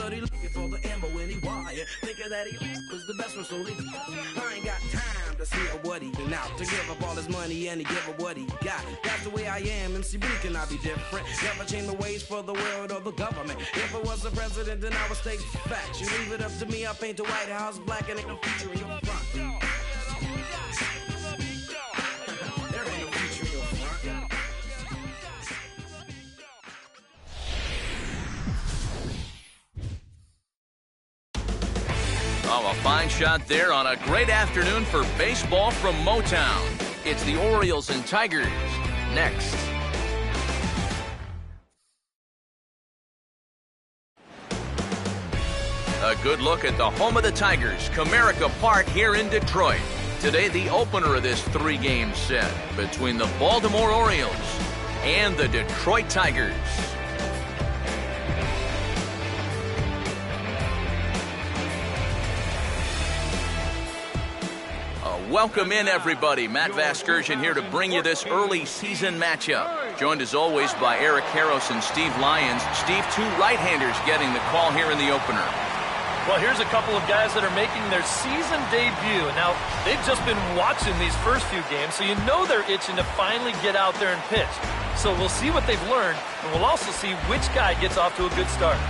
but he looking for the ammo when he wired. Thinking that he was the best one, so he I ain't got time to see what he been out to give up all his money and he give up what he got. That's the way I am, and see, we cannot be different. Never change the ways for the world or the government. If I was the president, then I would state facts. You leave it up to me, I paint the White House black and ain't no feature in your front. There ain't no feature in your front. Oh, a fine shot there on a great afternoon for baseball from Motown. It's the Orioles and Tigers. Next. A good look at the home of the Tigers, Comerica Park here in Detroit. Today, the opener of this three-game set between the Baltimore Orioles and the Detroit Tigers. Welcome in, everybody. Matt Vasgersian here to bring you this early season matchup. Joined as always by Eric Harros and Steve Lyons. Steve, two right-handers getting the call here in the opener. Well, here's a couple of guys that are making their season debut. Now, they've just been watching these first few games, so you know they're itching to finally get out there and pitch. So we'll see what they've learned, and we'll also see which guy gets off to a good start.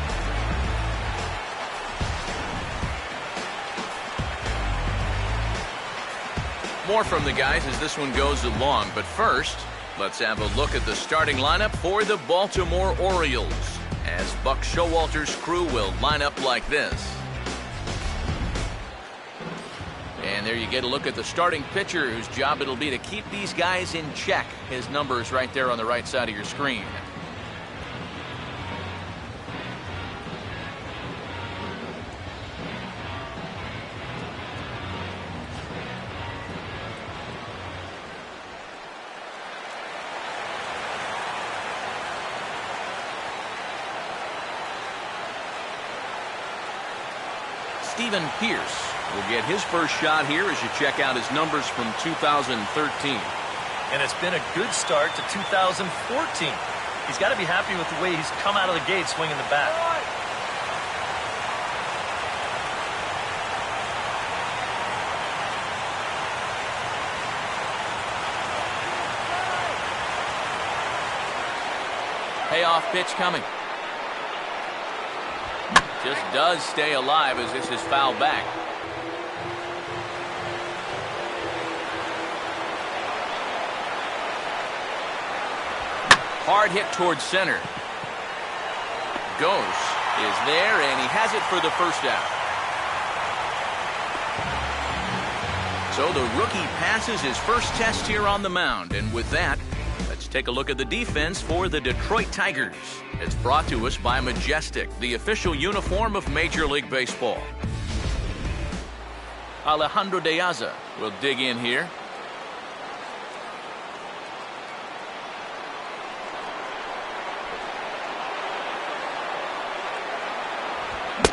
More from the guys as this one goes along, but first, let's have a look at the starting lineup for the Baltimore Orioles, as Buck Showalter's crew will line up like this. And there you get a look at the starting pitcher, whose job it'll be to keep these guys in check. His number is right there on the right side of your screen. Stephen Pierce will get his first shot here as you check out his numbers from 2013. And it's been a good start to 2014. He's got to be happy with the way he's come out of the gate swinging the bat. Payoff pitch coming. Just does stay alive as this is fouled back. Hard hit towards center. Goes is there, and he has it for the first out. So the rookie passes his first test here on the mound, and with that, let's take a look at the defense for the Detroit Tigers. It's brought to us by Majestic, the official uniform of Major League Baseball. Alejandro De Aza will dig in here.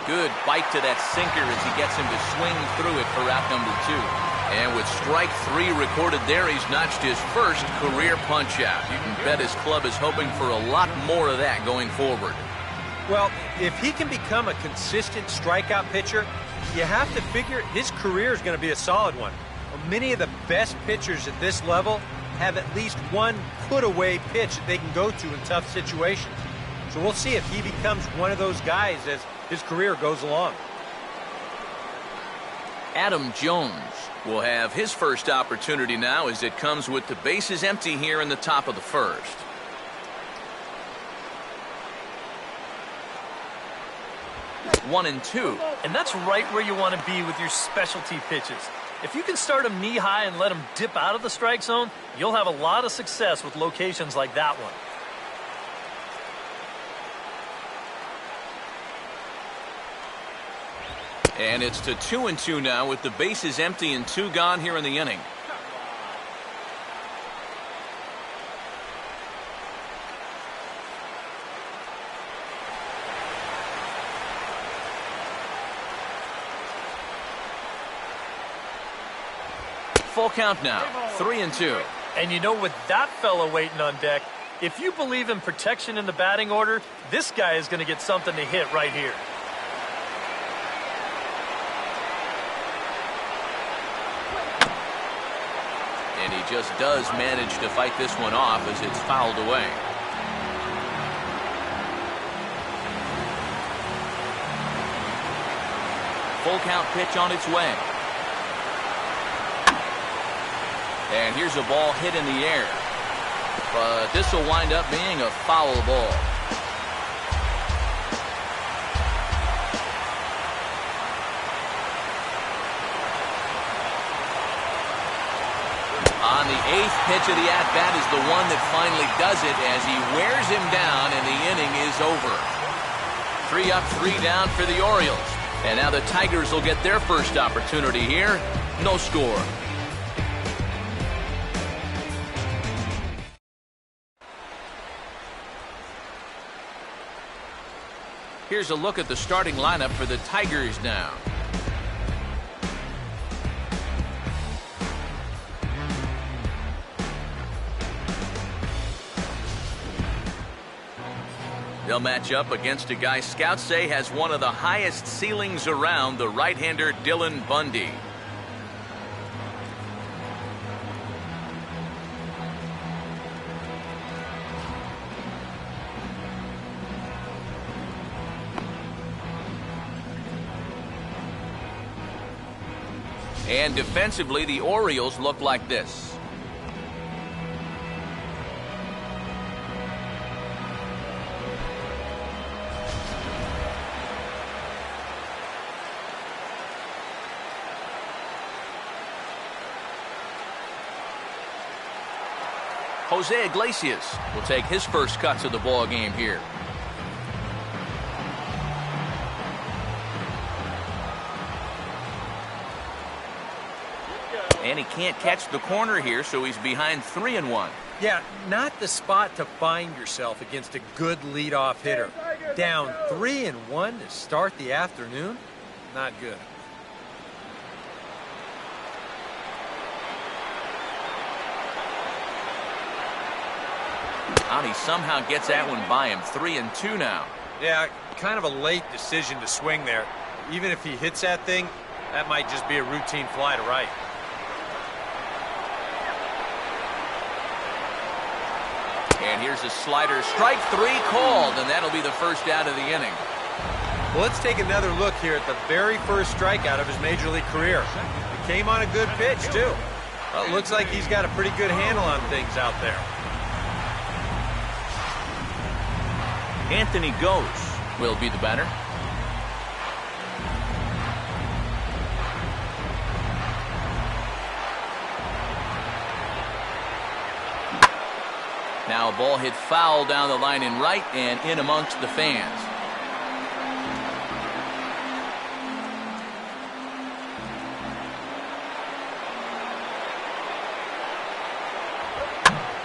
Good bite to that sinker as he gets him to swing through it for out number 2. And with strike 3 recorded there, he's notched his first career punch-out. You can bet his club is hoping for a lot more of that going forward. Well, if he can become a consistent strikeout pitcher, you have to figure his career is going to be a solid one. Well, many of the best pitchers at this level have at least one put-away pitch that they can go to in tough situations. So we'll see if he becomes one of those guys as his career goes along. Adam Jones will have his first opportunity now as it comes with the bases empty here in the top of the first. One and two. And that's right where you want to be with your specialty pitches. If you can start them knee-high and let them dip out of the strike zone, you'll have a lot of success with locations like that one. And it's to 2-2 now with the bases empty and 2 gone here in the inning. Full count now, 3-2. And you know, with that fella waiting on deck, if you believe in protection in the batting order, this guy is going to get something to hit right here. And he just does manage to fight this one off as it's fouled away. Full count pitch on its way. And here's a ball hit in the air. But this will wind up being a foul ball. On the 8th pitch of the at-bat is the one that finally does it as he wears him down and the inning is over. 3 up, 3 down for the Orioles. And now the Tigers will get their first opportunity here. No score. Here's a look at the starting lineup for the Tigers now. They'll match up against a guy scouts say has one of the highest ceilings around, the right-hander Dylan Bundy. And defensively, the Orioles look like this. Jose Iglesias will take his first cuts of the ball game here. And he can't catch the corner here, so he's behind 3-1. Yeah, not the spot to find yourself against a good leadoff hitter. Down 3-1 to start the afternoon? Not good. And he somehow gets that one by him. 3-2 now. Yeah, kind of a late decision to swing there. Even if he hits that thing, that might just be a routine fly to right. And here's a slider. Strike 3 called, and that'll be the first out of the inning. Well, let's take another look here at the very first strikeout of his major league career. It came on a good pitch, too. Well, it looks like he's got a pretty good handle on things out there. Anthony Goes will be the batter. Now a ball hit foul down the line in right and in amongst the fans.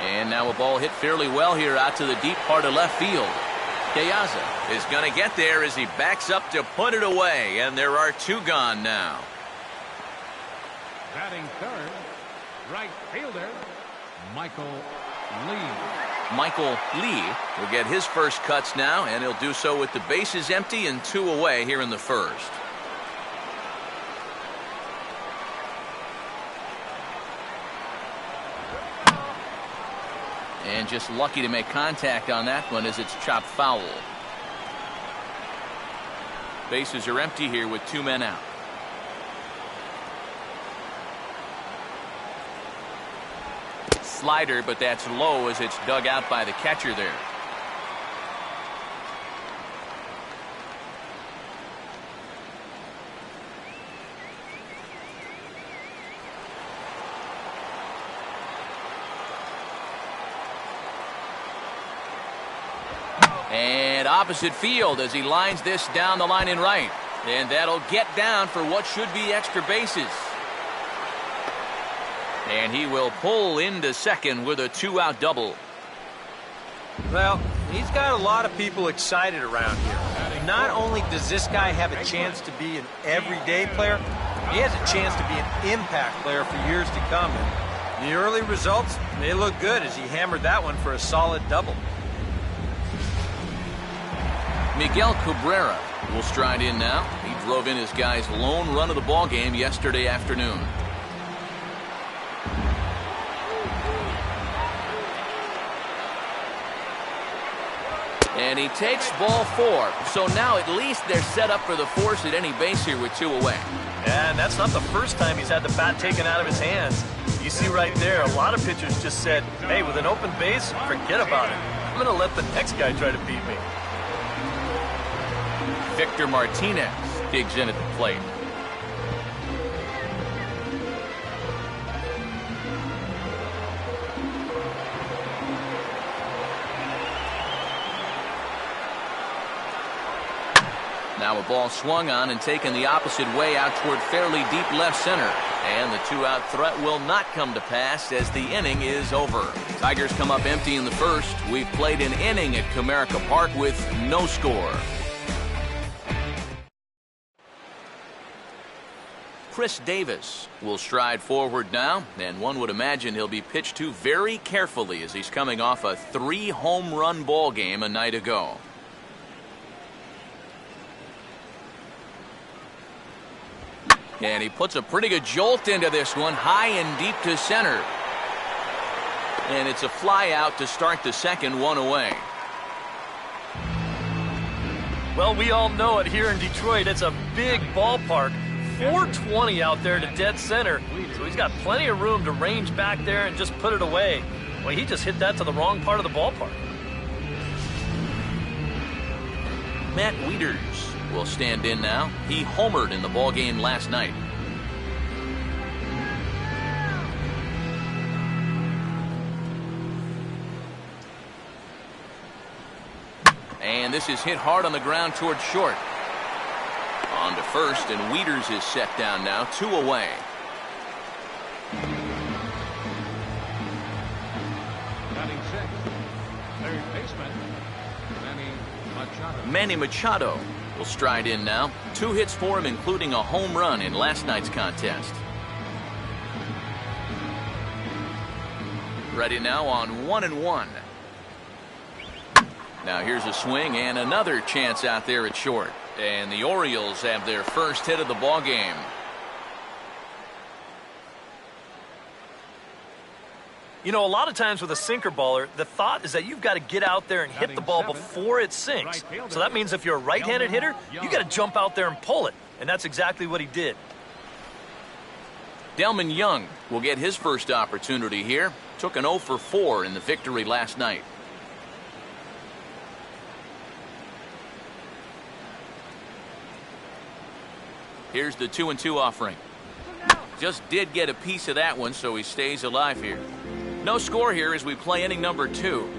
And now a ball hit fairly well here out to the deep part of left field. Piazza is going to get there as he backs up to put it away, and there are 2 gone now. Batting third, right fielder, Michael Lee. Michael Lee will get his first cuts now, and he'll do so with the bases empty and 2 away here in the first. And just lucky to make contact on that one as it's chopped foul. Bases are empty here with 2 men out. Slider, but that's low as it's dug out by the catcher there. And opposite field as he lines this down the line in right. And that'll get down for what should be extra bases. And he will pull into second with a 2-out double. Well, he's got a lot of people excited around here. Not only does this guy have a chance to be an everyday player, he has a chance to be an impact player for years to come. And the early results, they look good as he hammered that one for a solid double. Miguel Cabrera will stride in now. He drove in his guy's lone run of the ball game yesterday afternoon. And he takes ball 4. So now at least they're set up for the force at any base here with 2 away. And that's not the first time he's had the bat taken out of his hands. You see right there, a lot of pitchers just said, hey, with an open base, forget about it. I'm going to let the next guy try to beat me. Victor Martinez digs in at the plate. Now a ball swung on and taken the opposite way out toward fairly deep left center. And the 2-out threat will not come to pass as the inning is over. Tigers come up empty in the first. We've played an inning at Comerica Park with no score. Chris Davis will stride forward now, and one would imagine he'll be pitched to very carefully as he's coming off a 3-home-run ball game a night ago. And he puts a pretty good jolt into this one, high and deep to center. And it's a fly out to start the second, 1 away. Well, we all know it here in Detroit. It's a big ballpark. 420 out there to dead center. So he's got plenty of room to range back there and just put it away. Well, he just hit that to the wrong part of the ballpark. Matt Wieters will stand in now. He homered in the ballgame last night. And this is hit hard on the ground toward short. On to first, and Wieters is set down now, 2 away. Batting 6th, third baseman, Manny Machado will stride in now. 2 hits for him, including a home run in last night's contest. Ready now on 1-1. Now here's a swing and another chance out there at short. And the Orioles have their first hit of the ball game. You know, a lot of times with a sinker baller, the thought is that you've got to get out there and hit the ball before it sinks. So that means if you're a right-handed hitter, you got to jump out there and pull it. And that's exactly what he did. Delman Young will get his first opportunity here. Took an 0 for 4 in the victory last night. Here's the 2-2 offering. Just did get a piece of that one, so he stays alive here. No score here as we play inning number 2.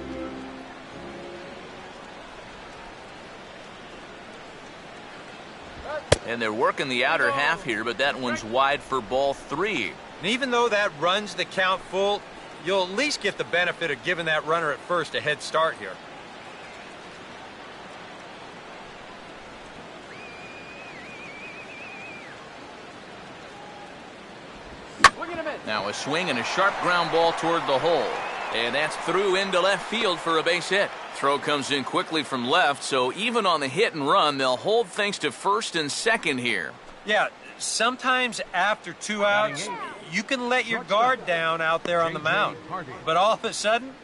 And they're working the outer half here, but that one's wide for ball 3. And even though that runs the count full, you'll at least get the benefit of giving that runner at first a head start here. Now a swing and a sharp ground ball toward the hole. And that's through into left field for a base hit. Throw comes in quickly from left, so even on the hit and run, they'll hold things to first and second here. Yeah, sometimes after 2 outs, you can let your guard down out there on the mound. But all of a sudden,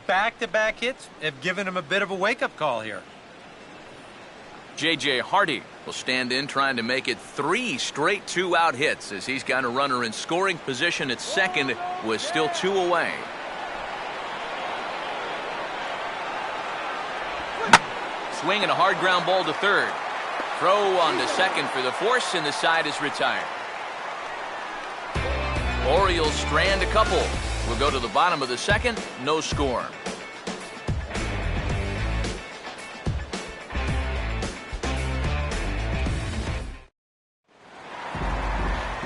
back-to-back hits have given him a bit of a wake-up call here. J.J. Hardy will stand in trying to make it 3 straight 2-out hits as he's got a runner in scoring position at second with still 2 away. Swing and a hard ground ball to third. Throw on to second for the force, and the side is retired. Orioles strand a couple. We'll go to the bottom of the second. No score.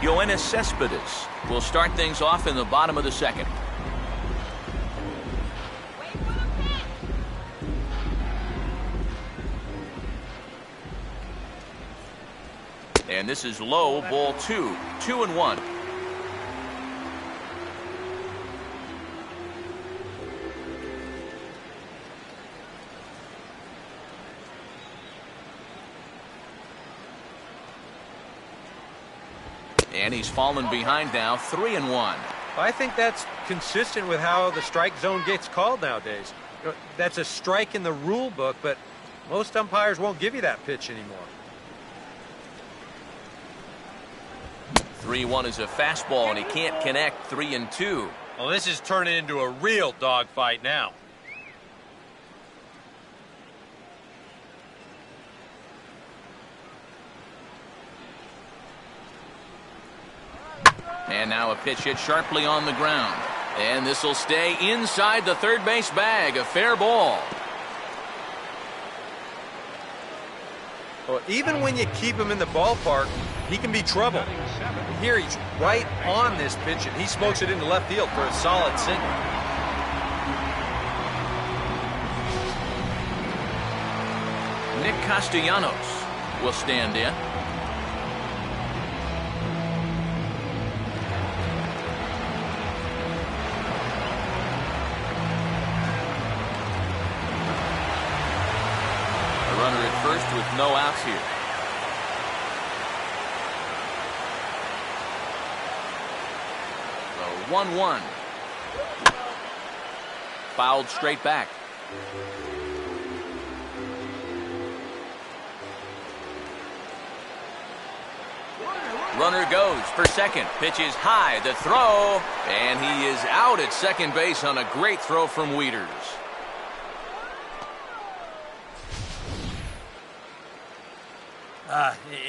Yoenis Cespedes will start things off in the bottom of the second. And this is low, ball 2, 2-1. And he's fallen behind now, 3-1. I think that's consistent with how the strike zone gets called nowadays. That's a strike in the rule book, but most umpires won't give you that pitch anymore. 3-1 is a fastball, and he can't connect. 3-2. Well, this is turning into a real dogfight now. And now a pitch hit sharply on the ground. And this will stay inside the third base bag. A fair ball. Well, even when you keep him in the ballpark, he can be trouble. Here he's right on this pitch, and he smokes it into left field for a solid single. Nick Castellanos will stand in. A runner at first with no outs here. So 1-1. Fouled straight back. Runner goes for second. Pitch is high. The throw. And he is out at second base on a great throw from Wieters.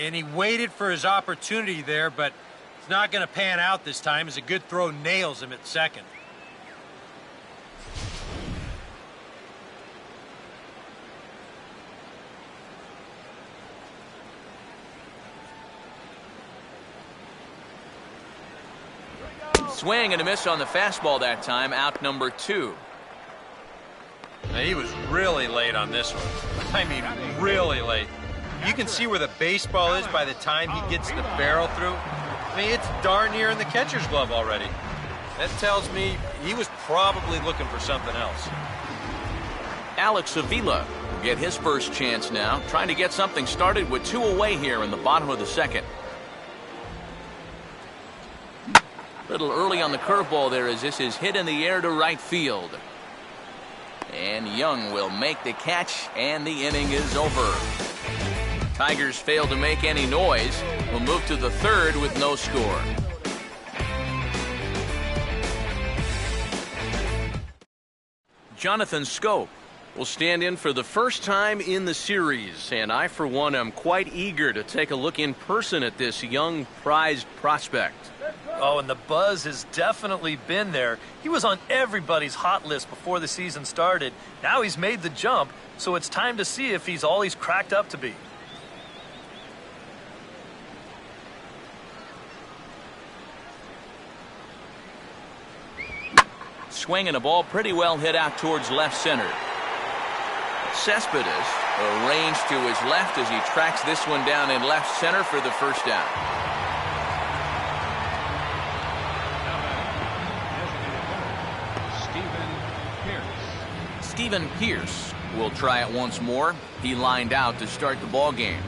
And he waited for his opportunity there, but it's not going to pan out this time as a good throw nails him at second. Swing and a miss on the fastball that time. Out number 2. Now, he was really late on this one. I mean, really late. You can see where the baseball is by the time he gets the barrel through. I mean, it's darn near in the catcher's glove already. That tells me he was probably looking for something else. Alex Avila will get his first chance now, trying to get something started with 2 away here in the bottom of the second. Little early on the curveball there as this is hit in the air to right field. And Young will make the catch, and the inning is over. Tigers fail to make any noise. We'll move to the third with no score. Jonathan Schoop will stand in for the first time in the series, and I, for one, am quite eager to take a look in person at this young, prized prospect. Oh, and the buzz has definitely been there. He was on everybody's hot list before the season started. Now he's made the jump, so it's time to see if he's all he's cracked up to be. Swinging a ball pretty well hit out towards left center. Cespedes arranged to his left as he tracks this one down in left center for the first down. Stephen Pierce will try it once more. He lined out to start the ball game.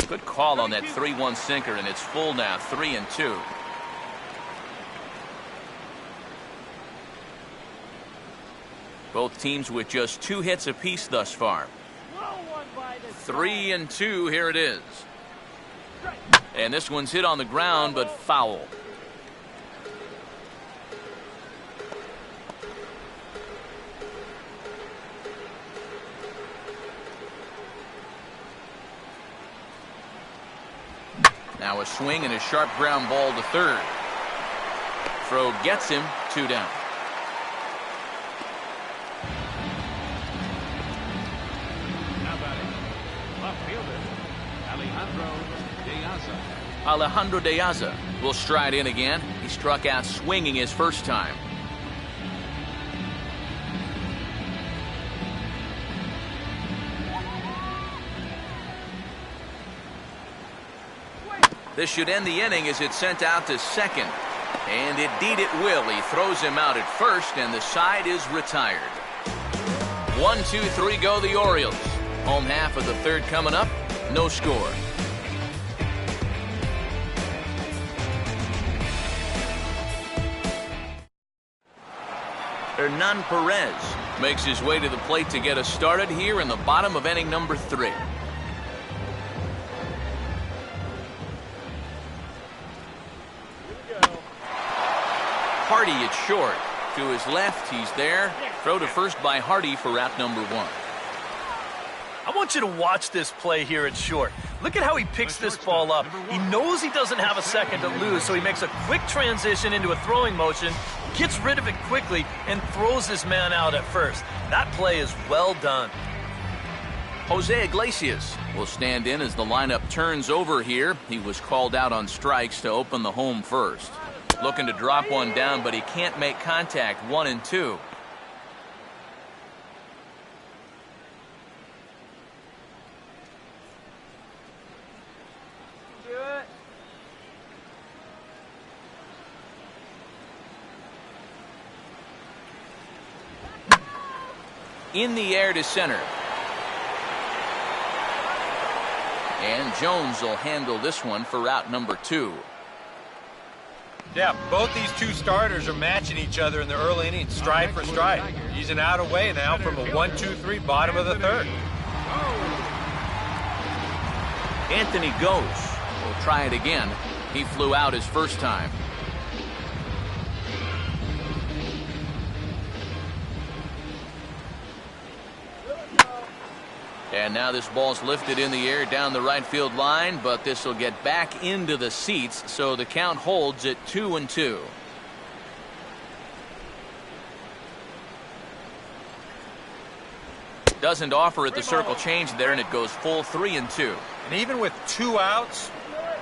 Good call on that 3-1 sinker, and it's full now, 3-2. Both teams with just 2 hits apiece thus far. 3-2, here it is. And this one's hit on the ground, but foul. Now a swing and a sharp ground ball to third. Throw gets him, 2 down. Now batting, left fielder, Alejandro De Aza will stride in again. He struck out swinging his first time. This should end the inning as it's sent out to second. And indeed it will. He throws him out at first, and the side is retired. 1, 2, 3 go the Orioles. Home half of the third coming up. No score. Hernan Perez makes his way to the plate to get us started here in the bottom of inning number 3. Hardy at short. To his left, he's there. Throw to first by Hardy for out number 1. I want you to watch this play here at short. Look at how he picks this ball up. He knows he doesn't have a second to lose, so he makes a quick transition into a throwing motion, gets rid of it quickly, and throws this man out at first. That play is well done. Jose Iglesias will stand in as the lineup turns over here. He was called out on strikes to open the home first. Looking to drop one down, but he can't make contact. 1-2. In the air to center. And Jones will handle this one for out number 2. Yeah, both these two starters are matching each other in the early innings, stride for stride. He's an out away now from a 1-2-3 bottom of the 3rd. Anthony goes. We'll try it again. He flew out his first time. And now this ball's lifted in the air down the right field line, but this will get back into the seats, so the count holds at 2-2. Doesn't offer at the circle change there, and it goes full 3-2. And even with 2 outs,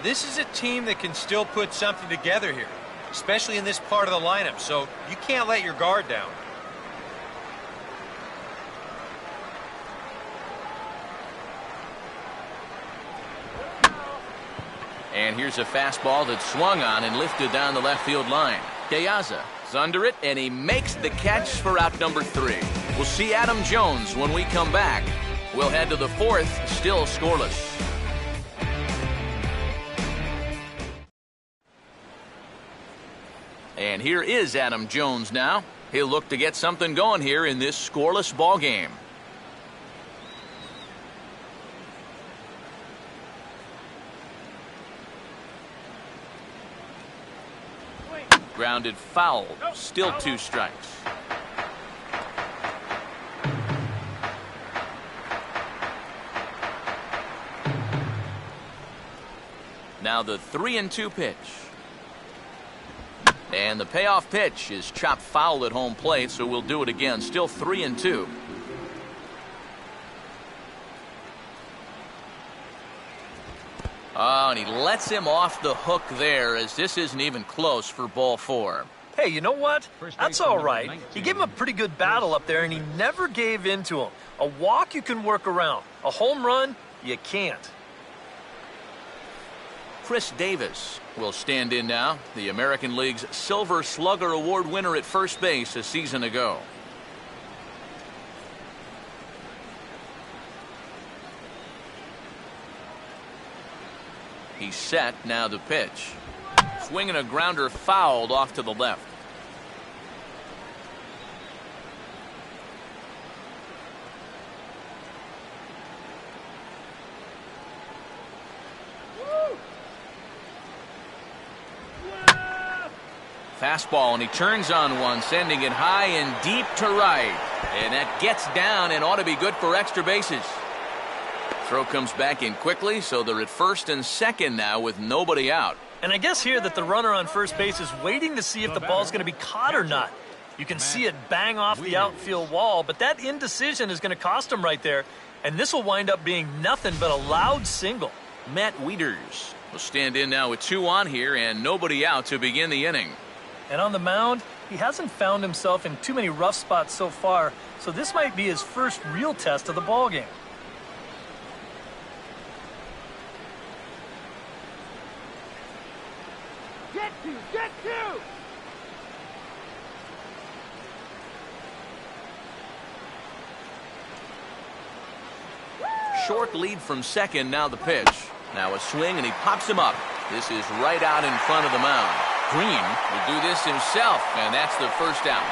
this is a team that can still put something together here, especially in this part of the lineup, so you can't let your guard down. And here's a fastball that's swung on and lifted down the left field line. Piazza is under it, and he makes the catch for out number 3. We'll see Adam Jones when we come back. We'll head to the 4th, still scoreless. And here is Adam Jones now. He'll look to get something going here in this scoreless ball game. Grounded foul. Still 2 strikes. Now the 3-2 pitch. And the payoff pitch is chopped foul at home plate, so we'll do it again. Still 3-2. Oh, and he lets him off the hook there, as this isn't even close for ball 4. Hey, you know what? That's all right. He gave him a pretty good battle up there, and he never gave in to him. A walk you can work around. A home run, you can't. Chris Davis will stand in now, the American League's Silver Slugger Award winner at first base a season ago. He's set, now the pitch. Swinging a grounder fouled off to the left. Fastball, and he turns on one, sending it high and deep to right. And that gets down and ought to be good for extra bases. Throw comes back in quickly, so they're at first and second now with nobody out. And I guess here that the runner on first base is waiting to see if the ball's going to be caught or not. You can see it bang off the outfield wall, but that indecision is going to cost him right there. And this will wind up being nothing but a loud single. Matt Wieters will stand in now with 2 on here and nobody out to begin the inning. And on the mound, he hasn't found himself in too many rough spots so far, so this might be his first real test of the ballgame. Get to! Short lead from second, now the pitch. Now a swing, and he pops him up. This is right out in front of the mound. Green will do this himself, and that's the first out.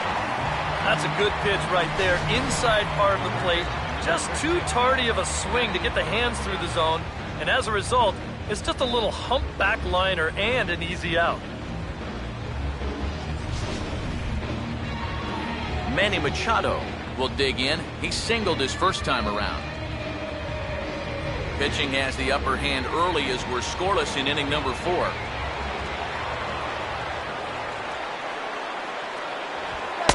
That's a good pitch right there, inside part of the plate. Just too tardy of a swing to get the hands through the zone, and as a result, it's just a little humpback liner and an easy out. Manny Machado will dig in. He singled his first time around. Pitching has the upper hand early as we're scoreless in inning number 4.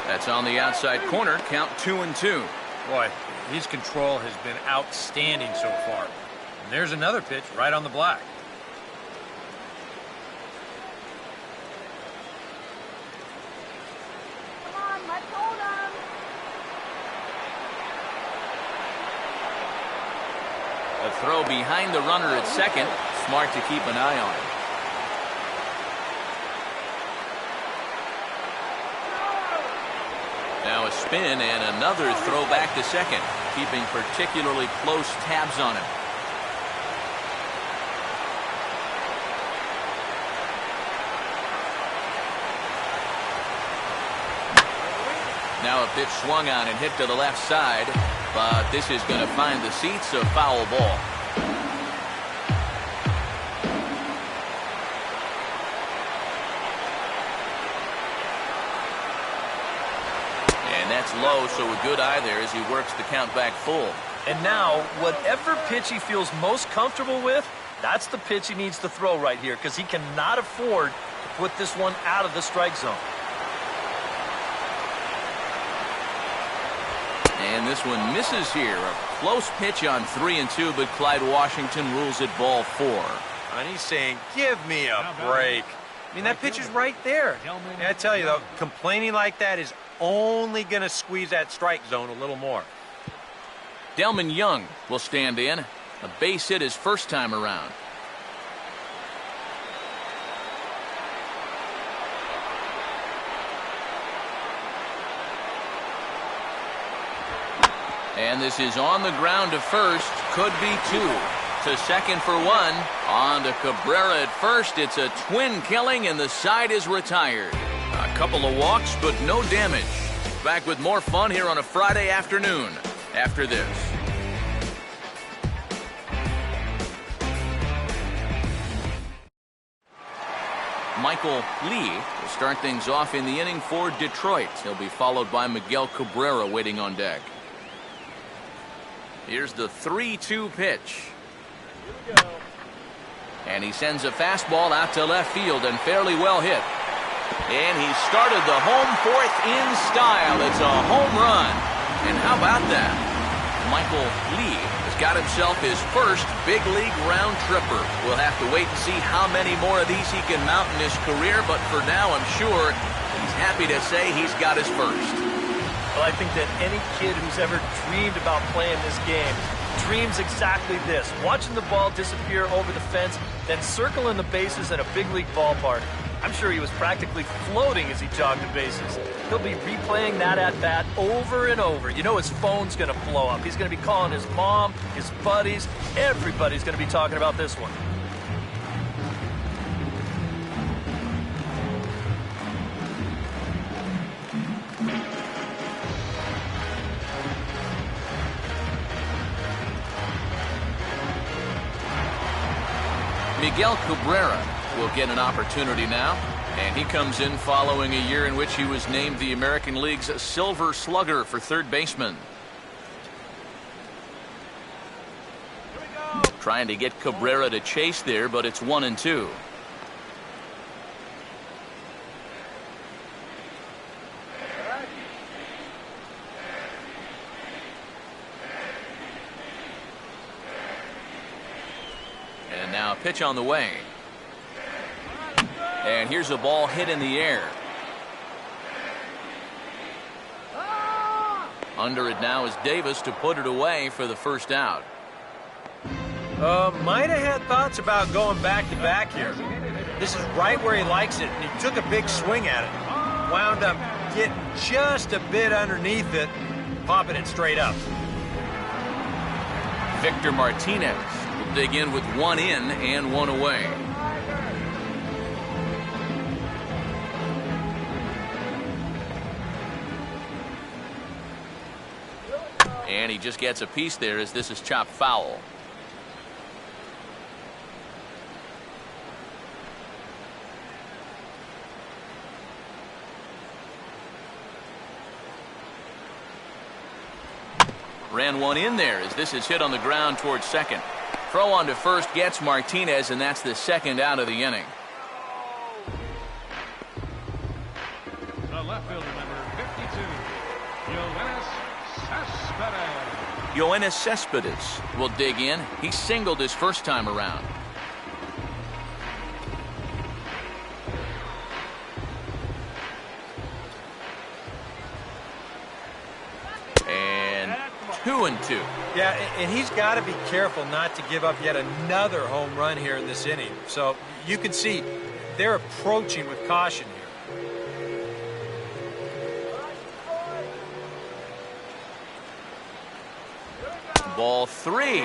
That's on the outside corner, count 2-2. Boy, his control has been outstanding so far. And there's another pitch right on the black. Come on, let's hold him. A throw behind the runner at second. Smart to keep an eye on it. Now a spin and another throw back to second, keeping particularly close tabs on him. Now a pitch swung on and hit to the left side, but this is going to find the seats, a foul ball. That's low, so a good eye there as he works the count back full. And now, whatever pitch he feels most comfortable with, that's the pitch he needs to throw right here, because he cannot afford to put this one out of the strike zone. And this one misses here. A close pitch on 3-2, but Clyde Washington rules it ball 4. And he's saying, give me a break. I mean, that pitch is right there. And I tell you, though, complaining like that is only going to squeeze that strike zone a little more. Delman Young will stand in. A base hit his first time around. And this is on the ground to first. Could be 2. To second for 1. On to Cabrera at first. It's a twin killing, and the side is retired. A couple of walks, but no damage. Back with more fun here on a Friday afternoon after this. Michael Lee will start things off in the inning for Detroit. He'll be followed by Miguel Cabrera waiting on deck. Here's the 3-2 pitch. And he sends a fastball out to left field and fairly well hit. And he started the home fourth in style. It's a home run. And how about that? Michael Lee has got himself his first big league round tripper. We'll have to wait and see how many more of these he can mount in his career, but for now I'm sure he's happy to say he's got his first. Well, I think that any kid who's ever dreamed about playing this game dreams exactly this. Watching the ball disappear over the fence, then circling the bases in a big league ballpark. I'm sure he was practically floating as he jogged the bases. He'll be replaying that at-bat over and over. You know his phone's going to blow up. He's going to be calling his mom, his buddies. Everybody's going to be talking about this one. Miguel Cabrera will get an opportunity now, and he comes in following a year in which he was named the American League's Silver Slugger for third baseman. Trying to get Cabrera to chase there, but it's 1-2. And now a pitch on the way. And here's a ball hit in the air. Under it now is Davis to put it away for the first out. Might have had thoughts about going back-to-back here. This is right where he likes it, and he took a big swing at it. Wound up getting just a bit underneath it, popping it straight up. Victor Martinez will dig in with 1 in and 1 away. And he just gets a piece there as this is chopped foul. Ran one in there as this is hit on the ground towards second. Throw on to first gets Martinez, and that's the second out of the inning. The left fielder, number 52, Yoenis Cespedes will dig in. He singled his first time around. And 2-2. Yeah, and he's got to be careful not to give up yet another home run here in this inning. So you can see they're approaching with caution here. Ball 3.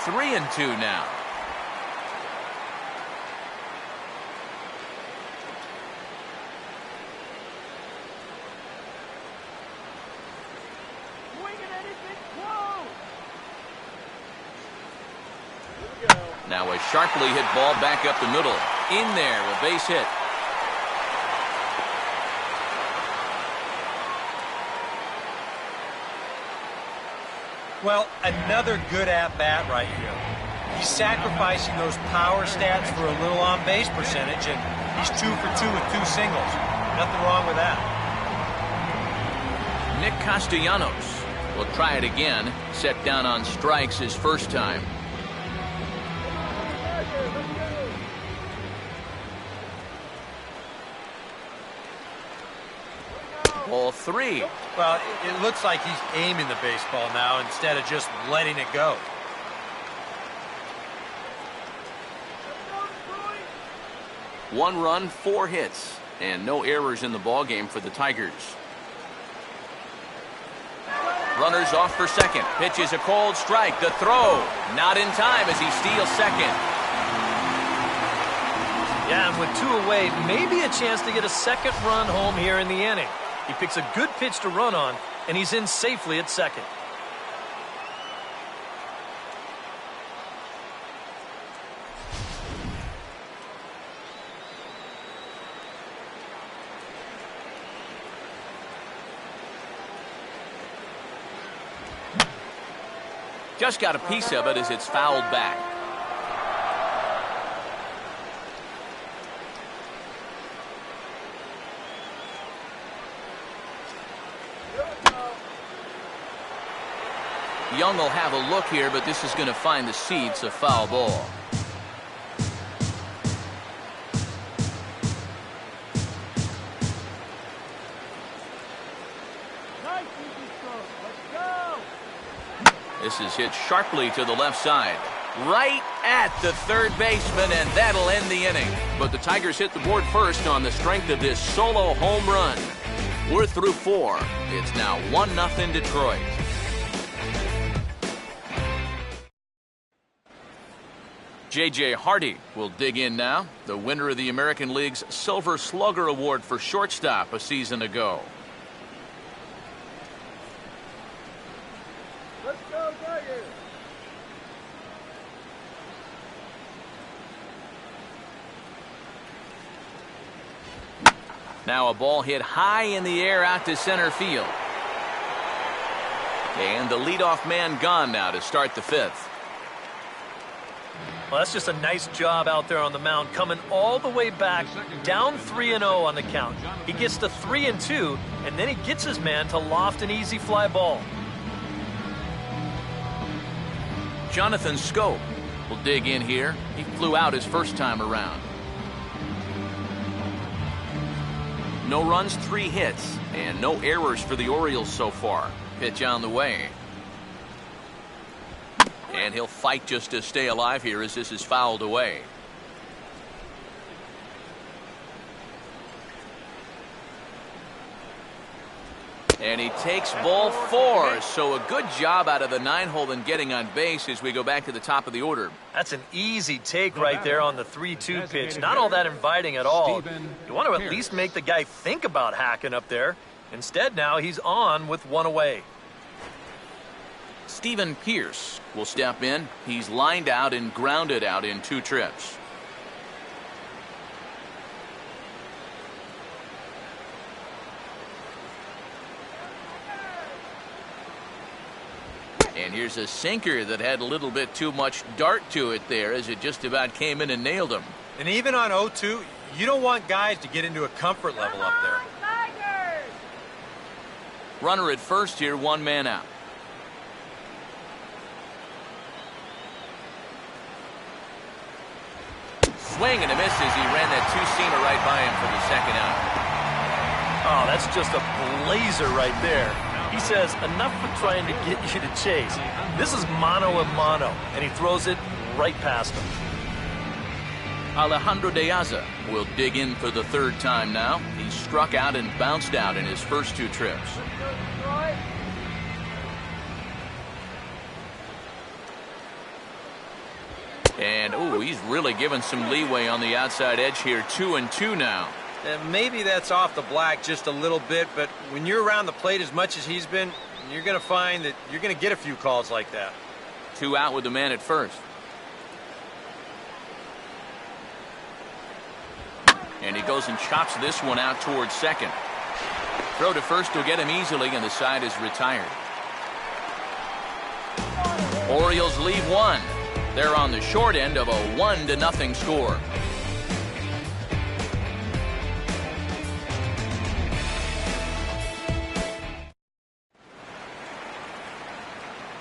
3-2 now. Now a sharply hit ball back up the middle. In there, a base hit. Well, another good at-bat right here. He's sacrificing those power stats for a little on-base percentage, and he's 2 for 2 with 2 singles. Nothing wrong with that. Nick Castellanos will try it again. Set down on strikes his first time. Ball 3. Well, it looks like he's aiming the baseball now instead of just letting it go. One run, 4 hits, and no errors in the ballgame for the Tigers. Runners off for second. Pitch is a cold strike. The throw, not in time as he steals second. Yeah, and with 2 away, maybe a chance to get a second run home here in the inning. He picks a good pitch to run on, and he's in safely at second. Just got a piece of it as it's fouled back. Young will have a look here, but this is going to find the seats, a foul ball. This is hit sharply to the left side. Right at the third baseman, and that'll end the inning. But the Tigers hit the board first on the strength of this solo home run. We're through 4. It's now 1-0 Detroit. J.J. Hardy will dig in now, the winner of the American League's Silver Slugger Award for shortstop a season ago. Let's go, Tigers! Now a ball hit high in the air out to center field. And the leadoff man gone now to start the 5th. Well, that's just a nice job out there on the mound, coming all the way back, down 3-0 on the count. He gets to 3-2, and then he gets his man to loft an easy fly ball. Jonathan Scope will dig in here. He flew out his first time around. No runs, 3 hits, and no errors for the Orioles so far. Pitch on the way. And he'll fight just to stay alive here as this is fouled away. And he takes ball 4. So a good job out of the 9-hole in getting on base as we go back to the top of the order. That's an easy take right there on the 3-2 pitch. Not all that inviting at all. You want to at least make the guy think about hacking up there. Instead now he's on with 1 away. Stephen Pierce will step in. He's lined out and grounded out in 2 trips. And here's a sinker that had a little bit too much dart to it there as it just about came in and nailed him. And even on 0-2, you don't want guys to get into a comfort level up there. Runner at first here, 1 man out. Swing and a miss as he ran that 2-seamer right by him for the 2nd out. Oh, that's just a blazer right there. He says, enough with trying to get you to chase. This is mano a mano, and he throws it right past him. Alejandro De Aza will dig in for the 3rd time now. He struck out and bounced out in his first 2 trips. And, ooh, he's really given some leeway on the outside edge here. 2-2 now. And maybe that's off the black just a little bit, but when you're around the plate as much as he's been, you're going to find that you're going to get a few calls like that. 2 out with the man at first. And he goes and chops this one out towards second. Throw to first will get him easily, and the side is retired. Orioles lead 1. They're on the short end of a 1-0 score.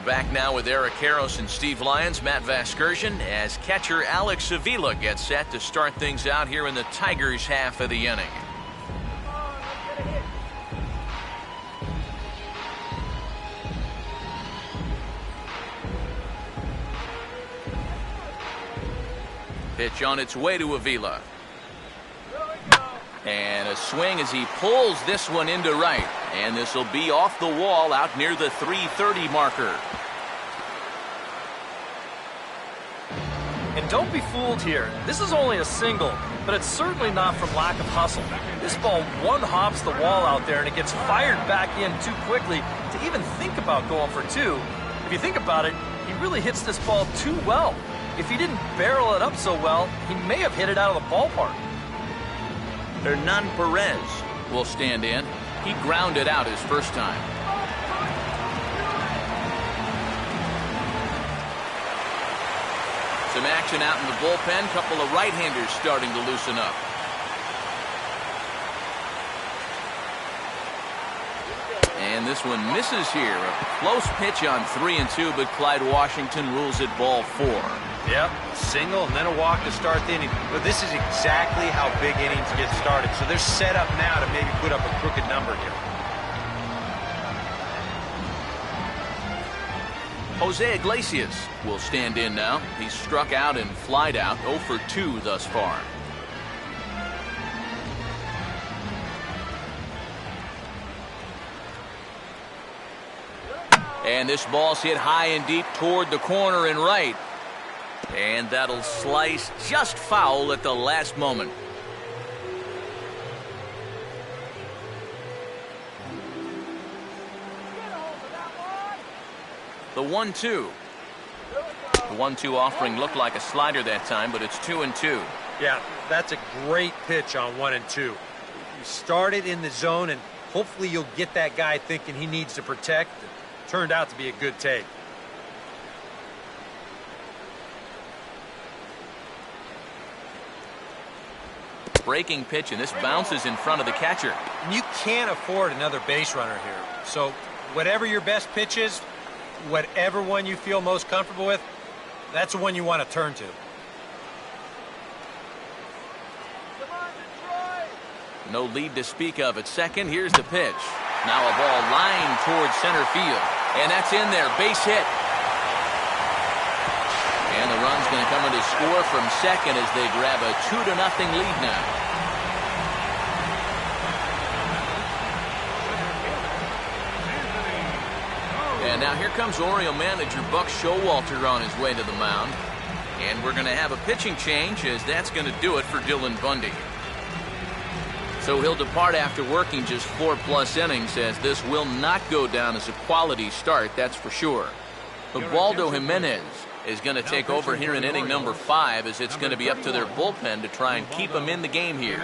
Back now with Eric Karros and Steve Lyons, Matt Vasgersian, as catcher Alex Avila gets set to start things out here in the Tigers' half of the inning. Pitch on its way to Avila. And a swing as he pulls this one into right. And this will be off the wall out near the 330 marker. And don't be fooled here. This is only a single, but it's certainly not from lack of hustle. This ball one-hops the wall out there, and it gets fired back in too quickly to even think about going for 2. If you think about it, he really hits this ball too well. If he didn't barrel it up so well, he may have hit it out of the ballpark. Hernan Perez will stand in. He grounded out his first time. Some action out in the bullpen. Couple of right-handers starting to loosen up. And this one misses here. A close pitch on 3-2, but Clyde Washington rules it ball 4. Yep, single and then a walk to start the inning. But this is exactly how big innings get started. So they're set up now to maybe put up a crooked number here. Jose Iglesias will stand in now. He's struck out and flied out, 0 for 2 thus far. And this ball's hit high and deep toward the corner and right. And that'll slice just foul at the last moment. The 1-2. The 1-2 offering looked like a slider that time, but it's 2-2. Yeah, that's a great pitch on 1-2. You start it in the zone, and hopefully you'll get that guy thinking he needs to protect. It turned out to be a good take. Breaking pitch, and this bounces in front of the catcher. And you can't afford another base runner here. So whatever your best pitch is, whatever one you feel most comfortable with, that's the one you want to turn to. No lead to speak of at second. Here's the pitch. Now a ball lined towards center field. And that's in there. Base hit. And the run's going to come in to score from second as they grab a 2-0 lead now. And now here comes Oriole manager Buck Showalter on his way to the mound. And we're going to have a pitching change, as that's going to do it for Dylan Bundy. So he'll depart after working just 4+ innings, as this will not go down as a quality start, that's for sure. Ubaldo Jimenez is going to take over here in inning number 5, as it's going to be up to their bullpen to try and keep him in the game here.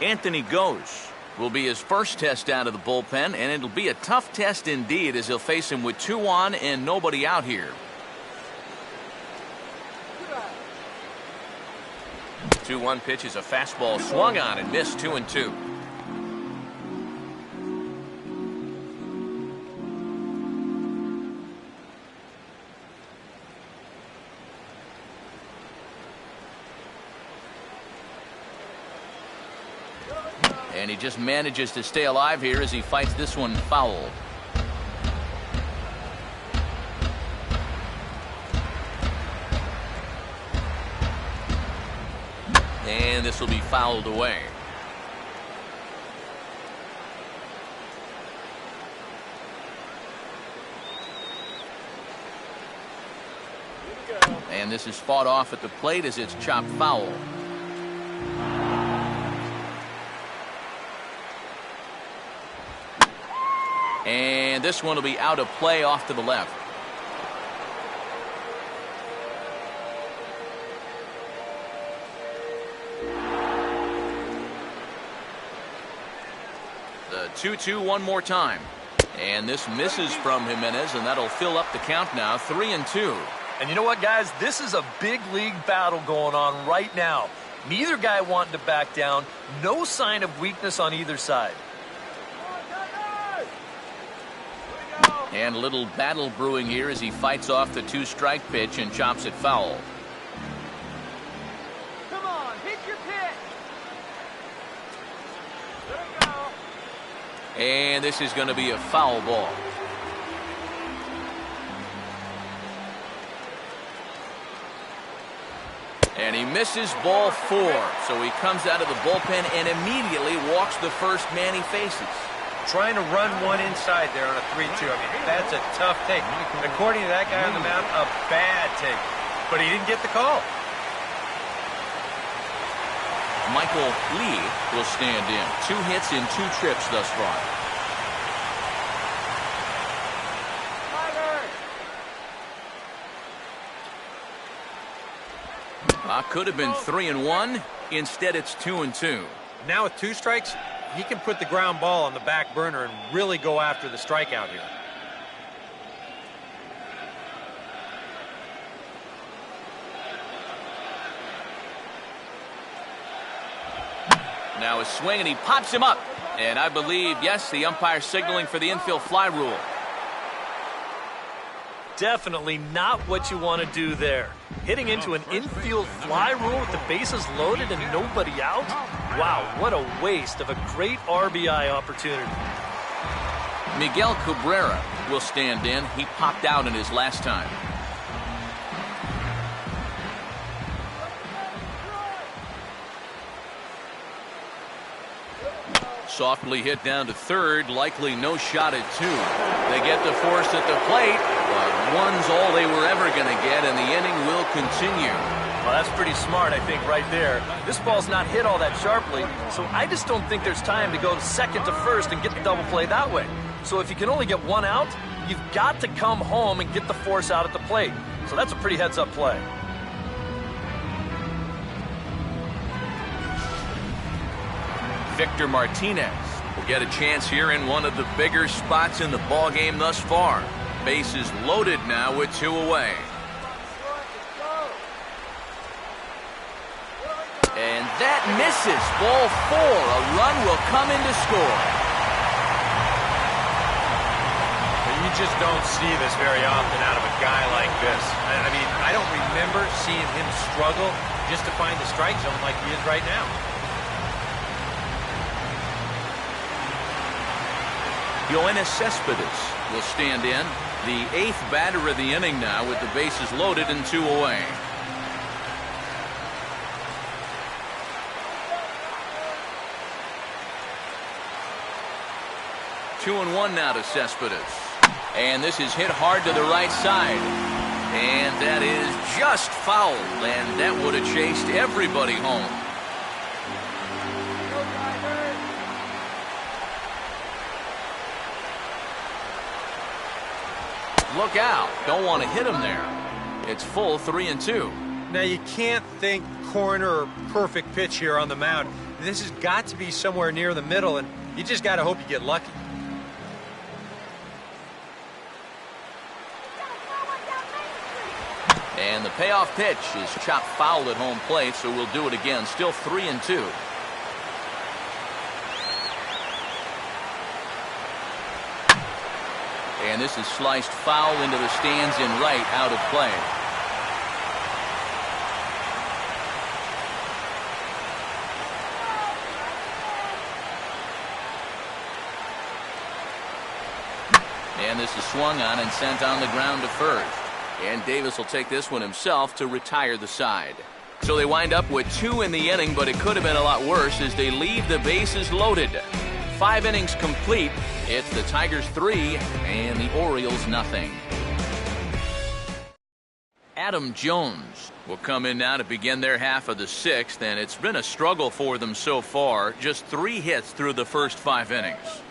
Anthony Gose will be his first test out of the bullpen, and it'll be a tough test indeed, as he'll face him with 2 on and nobody out here. 2-1 pitch is a fastball swung on and missed. 2-2. And he just manages to stay alive here as he fights this one foul. And this will be fouled away. And this is fought off at the plate as it's chopped foul. And this one will be out of play off to the left. The 2-2 one more time. And this misses from Jimenez, and that'll fill up the count now. 3-2. And you know what, guys? This is a big league battle going on right now. Neither guy wanting to back down. No sign of weakness on either side. And a little battle brewing here as he fights off the 2-strike pitch and chops it foul. Come on, hit your pitch. There we go. And this is going to be a foul ball. And he misses ball 4. So he comes out of the bullpen and immediately walks the first man he faces. Trying to run one inside there on a 3-2. I mean, that's a tough take. According to that guy on the mound, a bad take. But he didn't get the call. Michael Lee will stand in. 2 hits in 2 trips thus far. Could have been 3-1. Instead, it's 2-2. Now with 2 strikes, he can put the ground ball on the back burner and really go after the strikeout here. Now a swing, and he pops him up. And I believe, yes, the umpire signaling for the infield fly rule. Definitely not what you want to do there. Hitting into an infield fly rule with the bases loaded and nobody out? Wow, what a waste of a great RBI opportunity. Miguel Cabrera will stand in. He popped out in his last time. Softly hit down to third, likely no shot at 2. They get the force at the plate, but 1's all they were ever going to get, and the inning will continue. Well, that's pretty smart, I think, right there. This ball's not hit all that sharply, so I just don't think there's time to go second to first and get the double play that way. So if you can only get 1 out, you've got to come home and get the force out at the plate. So that's a pretty heads-up play. Victor Martinez will get a chance here in one of the bigger spots in the ballgame thus far. Bases loaded now with 2 away. And that misses. Ball 4. A run will come in to score. You just don't see this very often out of a guy like this. I mean, I don't remember seeing him struggle just to find the strike zone like he is right now. Yoenis Cespedes will stand in. The 8th batter of the inning now with the bases loaded and 2 away. Two and 1 now to Cespedes. And this is hit hard to the right side. And that is just fouled, and that would have chased everybody home. Look out. Don't want to hit him there. It's full 3-2. Now, you can't think corner or perfect pitch here on the mound. This has got to be somewhere near the middle, and you just got to hope you get lucky. And the payoff pitch is chopped foul at home plate, so we'll do it again. Still 3-2. And this is sliced foul into the stands in right, out of play. And this is swung on and sent on the ground to first. And Davis will take this one himself to retire the side. So they wind up with 2 in the inning, but it could have been a lot worse as they leave the bases loaded. 5 innings complete. It's the Tigers 3 and the Orioles nothing. Adam Jones will come in now to begin their half of the 6th, and it's been a struggle for them so far. Just 3 hits through the first 5 innings.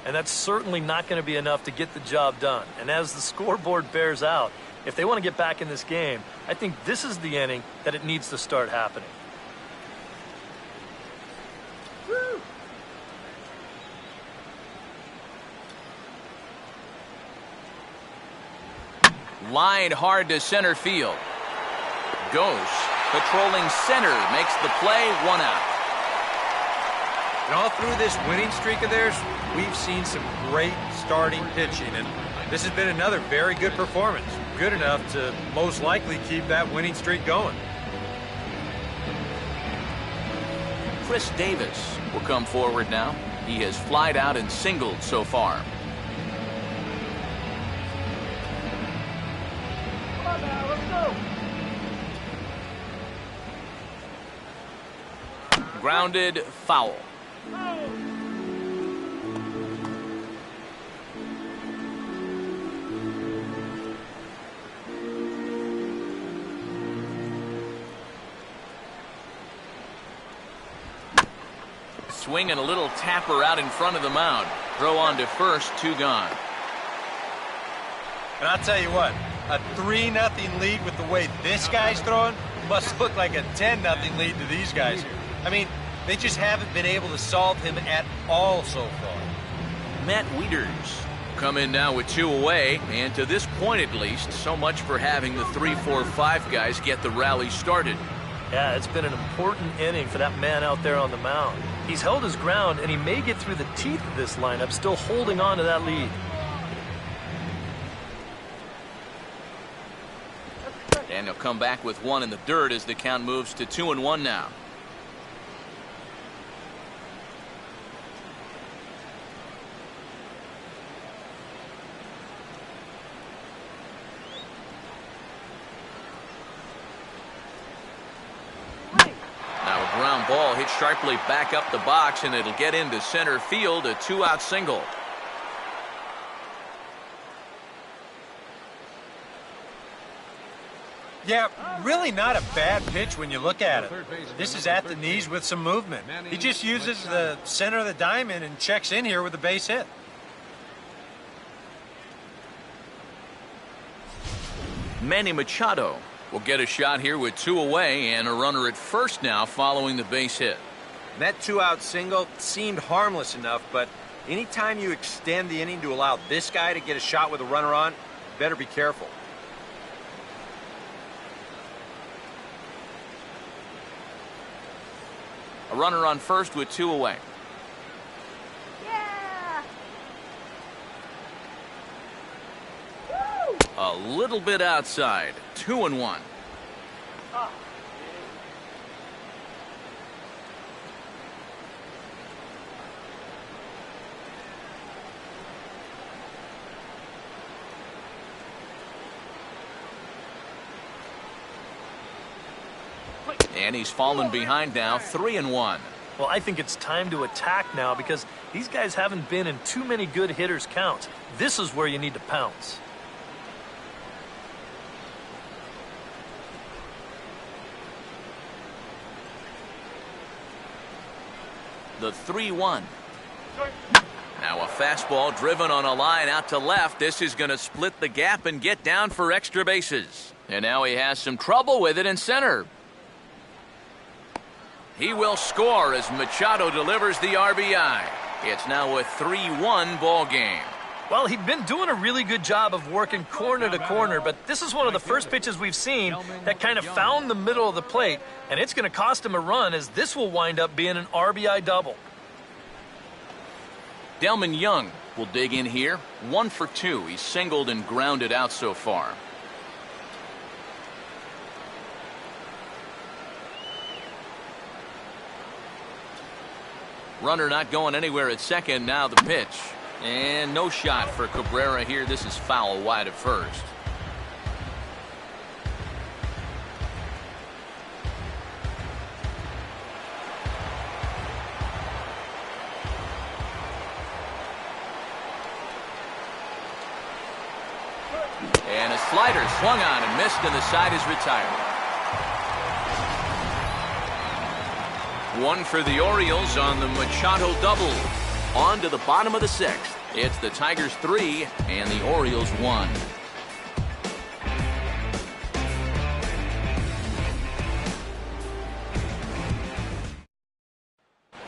And that's certainly not going to be enough to get the job done. And as the scoreboard bears out, if they want to get back in this game, I think this is the inning that it needs to start happening. Line hard to center field. Goes. Patrolling center. Makes the play. 1 out. And all through this winning streak of theirs, we've seen some great starting pitching. And this has been another very good performance. Good enough to most likely keep that winning streak going. Chris Davis will come forward now. He has flied out and singled so far. Come on now, let's go. Grounded foul. Swinging a little tapper out in front of the mound. Throw on to first, 2 gone. And I'll tell you what, a 3-0 lead with the way this guy's throwing must look like a 10-0 lead to these guys here. I mean, they just haven't been able to solve him at all so far. Matt Wieters come in now with 2 away, and to this point at least, so much for having the 3-4-5 guys get the rally started. Yeah, it's been an important inning for that man out there on the mound. He's held his ground, and he may get through the teeth of this lineup, still holding on to that lead. And he'll come back with 1 in the dirt as the count moves to 2-1 now. Ground ball hit sharply back up the box, and it'll get into center field, a 2-out single. Yeah, really not a bad pitch when you look at it. This is at the knees with some movement. He just uses the center of the diamond and checks in here with a base hit. Manny Machado will get a shot here with 2 away and a runner at first now following the base hit. And that 2-out single seemed harmless enough, but anytime you extend the inning to allow this guy to get a shot with a runner on, you better be careful. A runner on first with 2 away. Yeah! A little bit outside. 2-1. And he's fallen behind now, 3-1. Well, I think it's time to attack now because these guys haven't been in too many good hitters' counts. This is where you need to pounce. the 3-1. Now a fastball driven on a line out to left. This is going to split the gap and get down for extra bases. And now he has some trouble with it in center. He will score as Machado delivers the RBI. It's now a 3-1 ball game. Well, he'd been doing a really good job of working corner to corner, but this is one of the first pitches we've seen that kind of found the middle of the plate, and it's going to cost him a run, as this will wind up being an RBI double. Delman Young will dig in here. 1 for 2. He's singled and grounded out so far. Runner not going anywhere at second. Now the pitch. And no shot for Cabrera here. This is foul wide at first. And a slider swung on and missed, and the side is retired. 1 for the Orioles on the Machado double. On to the bottom of the 6th. It's the Tigers 3 and the Orioles 1.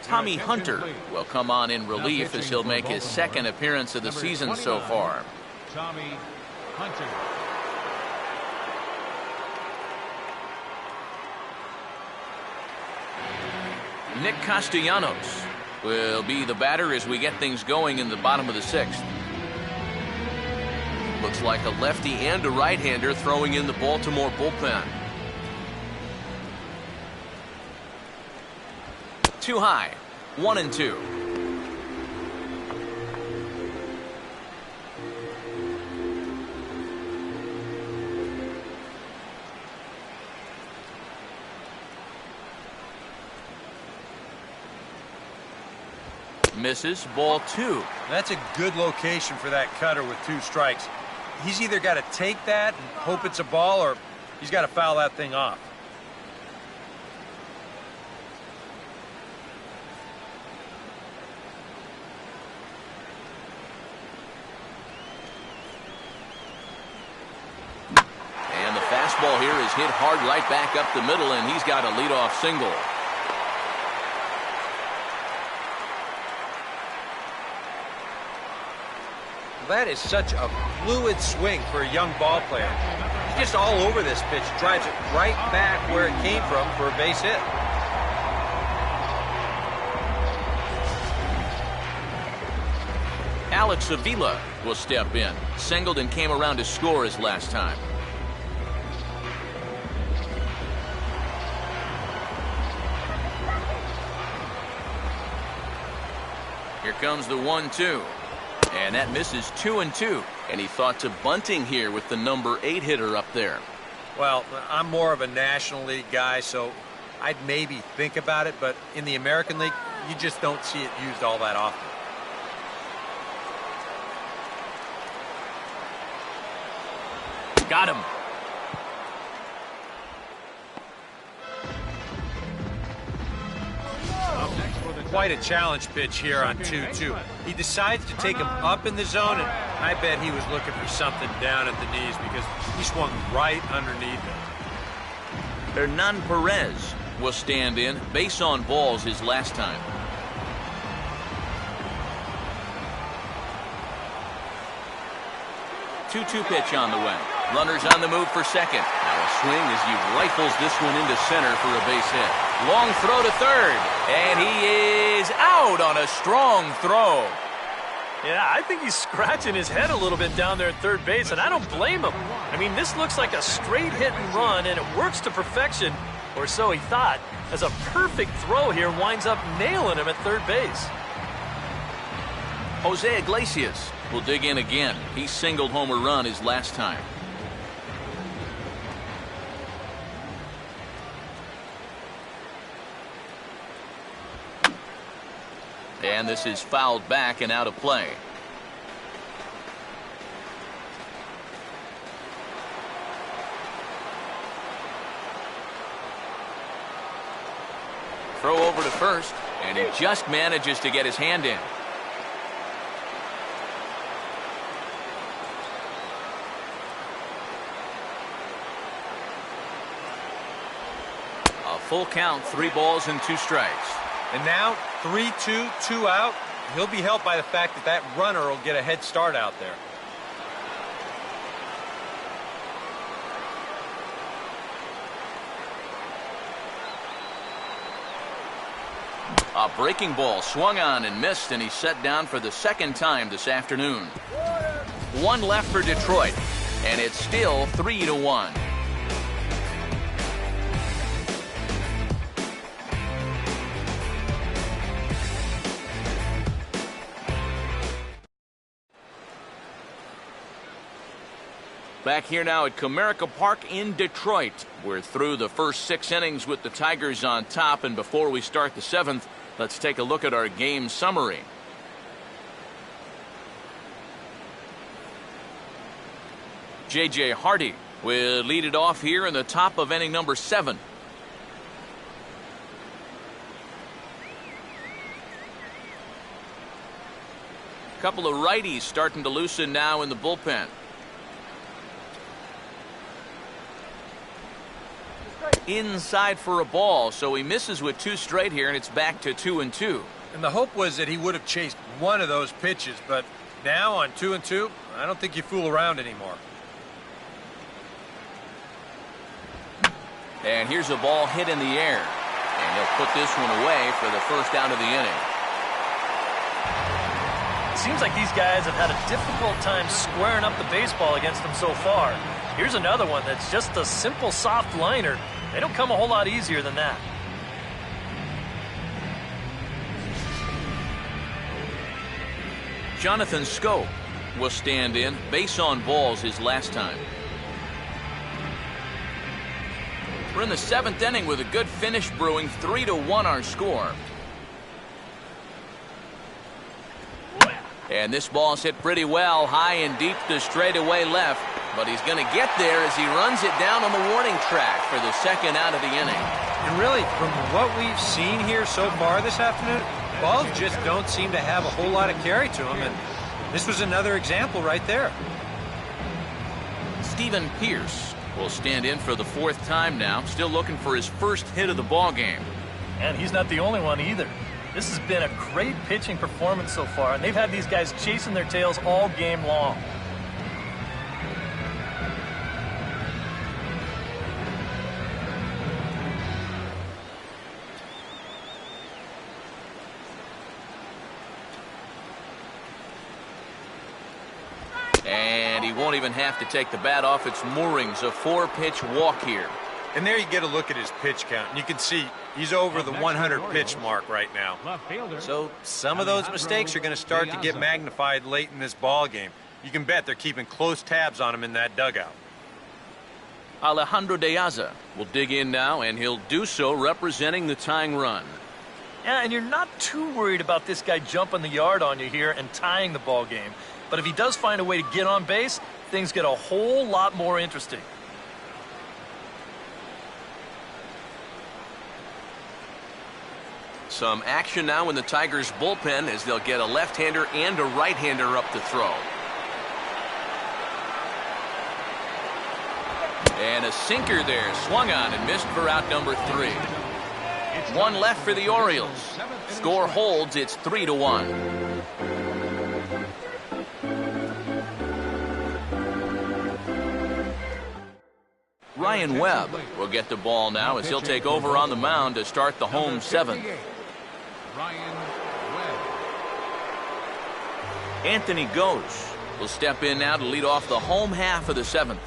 Tommy Hunter will come on in relief as he'll make his 2nd appearance of the season so far. Tommy Hunter. Nick Castellanos will be the batter as we get things going in the bottom of the 6th. Looks like a lefty and a right-hander throwing in the Baltimore bullpen. Too high. 1-2. Misses. Ball 2. That's a good location for that cutter with 2 strikes. He's either got to take that and hope it's a ball, or he's got to foul that thing off. And the fastball here is hit hard right back up the middle, and he's got a leadoff single. That is such a fluid swing for a young ball player. He's just all over this pitch, drives it right back where it came from for a base hit. Alex Avila will step in. Singled and came around to score his last time. Here comes the 1-2. And that misses 2-2. And he thought to bunting here with the number 8 hitter up there. Well, I'm more of a National League guy, so I'd maybe think about it. But in the American League, you just don't see it used all that often. Got him. Quite a challenge pitch here on 2-2. He decides to take him up in the zone, and I bet he was looking for something down at the knees because he swung right underneath it. Hernan Perez will stand in. Base on balls his last time. Two-two pitch on the way. Runners on the move for second. Now a swing as he rifles this one into center for a base hit. Long throw to third. And he is out on a strong throw. Yeah, I think he's scratching his head a little bit down there at third base, and I don't blame him. I mean, this looks like a straight hit and run, and it works to perfection, or so he thought, as a perfect throw here winds up nailing him at third base. Jose Iglesias will dig in again. He singled home a run his last time. And this is fouled back and out of play. Throw over to first, and he just manages to get his hand in. A full count, 3 balls and 2 strikes. And now 3-2, 2 out. He'll be helped by the fact that that runner will get a head start out there. A breaking ball swung on and missed, and he's set down for the 2nd time this afternoon. 1 left for Detroit, and it's still 3-1. Back here now at Comerica Park in Detroit. We're through the first 6 innings with the Tigers on top, and before we start the 7th, let's take a look at our game summary. J.J. Hardy will lead it off here in the top of inning number 7. Couple of righties starting to loosen now in the bullpen. Inside for a ball, so he misses with 2 straight here, and it's back to 2-2. And the hope was that he would have chased one of those pitches, but now on 2-2, I don't think you fool around anymore. And here's a ball hit in the air, and he'll put this one away for the first out of the inning. It seems like these guys have had a difficult time squaring up the baseball against them so far. Here's another one that's just a simple soft liner. They don't come a whole lot easier than that. Jonathan Scope will stand in. Base on balls his last time. We're in the 7th inning with a good finish brewing. 3-1 our score. And this ball's hit pretty well, high and deep to straightaway left. But he's going to get there as he runs it down on the warning track for the 2nd out of the inning. And really, from what we've seen here so far this afternoon, balls just don't seem to have a whole lot of carry to them. And this was another example right there. Steven Pierce will stand in for the 4th time now, still looking for his first hit of the ball game. And he's not the only one either. This has been a great pitching performance so far, and they've had these guys chasing their tails all game long. And he won't even have to take the bat off its moorings. A 4-pitch walk here. And there you get a look at his pitch count. And you can see he's over the 100 pitch mark right now. So some of those mistakes are going to start to get magnified late in this ball game. You can bet they're keeping close tabs on him in that dugout. Alejandro De Aza will dig in now, and he'll do so representing the tying run. Yeah, and you're not too worried about this guy jumping the yard on you here and tying the ball game. But if he does find a way to get on base, things get a whole lot more interesting. Some action now in the Tigers bullpen as they'll get a left-hander and a right-hander up to throw. And a sinker there, swung on and missed for out number 3. 1 left for the Orioles. Score holds, it's 3-1. Ryan Webb will get the ball now as he'll take over on the mound to start the home 7th. Ryan Webb. Anthony Gose will step in now to lead off the home half of the 7th.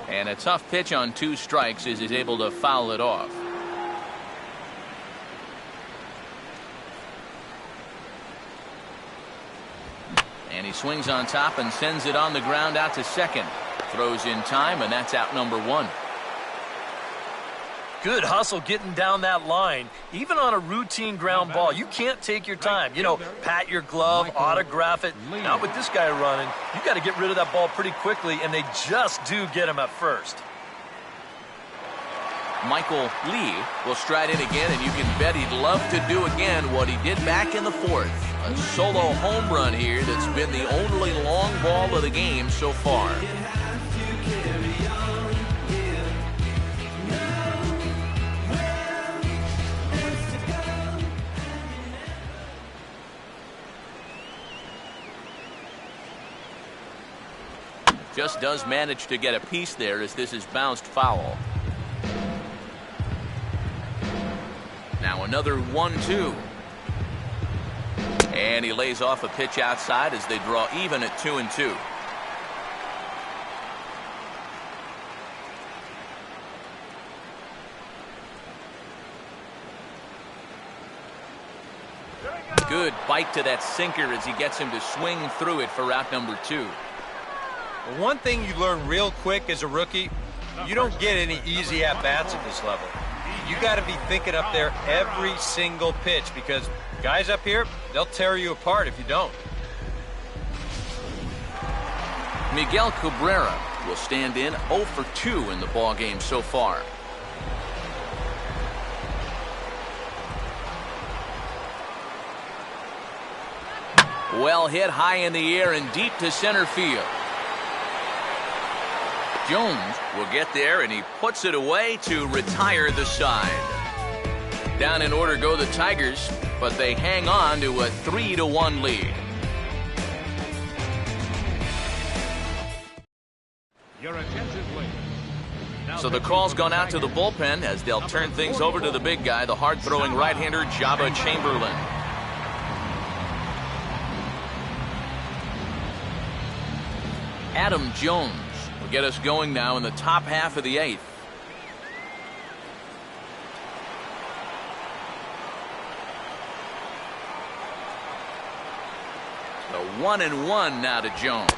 And a tough pitch on 2 strikes as he's able to foul it off. And he swings on top and sends it on the ground out to second. Throws in time, and that's out number 1. Good hustle getting down that line. Even on a routine ground ball, you can't take your time. You know, pat your glove, autograph it. Not with this guy running. You got to get rid of that ball pretty quickly, and they just do get him at first. Michael Lee will stride in again, and you can bet he'd love to do again what he did back in the fourth. A solo home run here that's been the only long ball of the game so far. Just does manage to get a piece there as this is bounced foul. Now another 1-2. And he lays off a pitch outside as they draw even at 2-2. Good bite to that sinker as he gets him to swing through it for out number 2. Well, one thing you learn real quick as a rookie, you don't get any easy at-bats at this level. You got to be thinking up there every single pitch because guys up here, they'll tear you apart if you don't. Miguel Cabrera will stand in 0 for 2 in the ballgame so far. Well hit high in the air and deep to center field. Jones will get there, and he puts it away to retire the side. Down in order go the Tigers, but they hang on to a 3-1 lead. Your attention, please. So the call's gone out to the bullpen as they'll turn things over to the big guy, the hard-throwing right-hander Jabba Chamberlain. Adam Jones will get us going now in the top half of the 8th. The 1-1 now to Jones.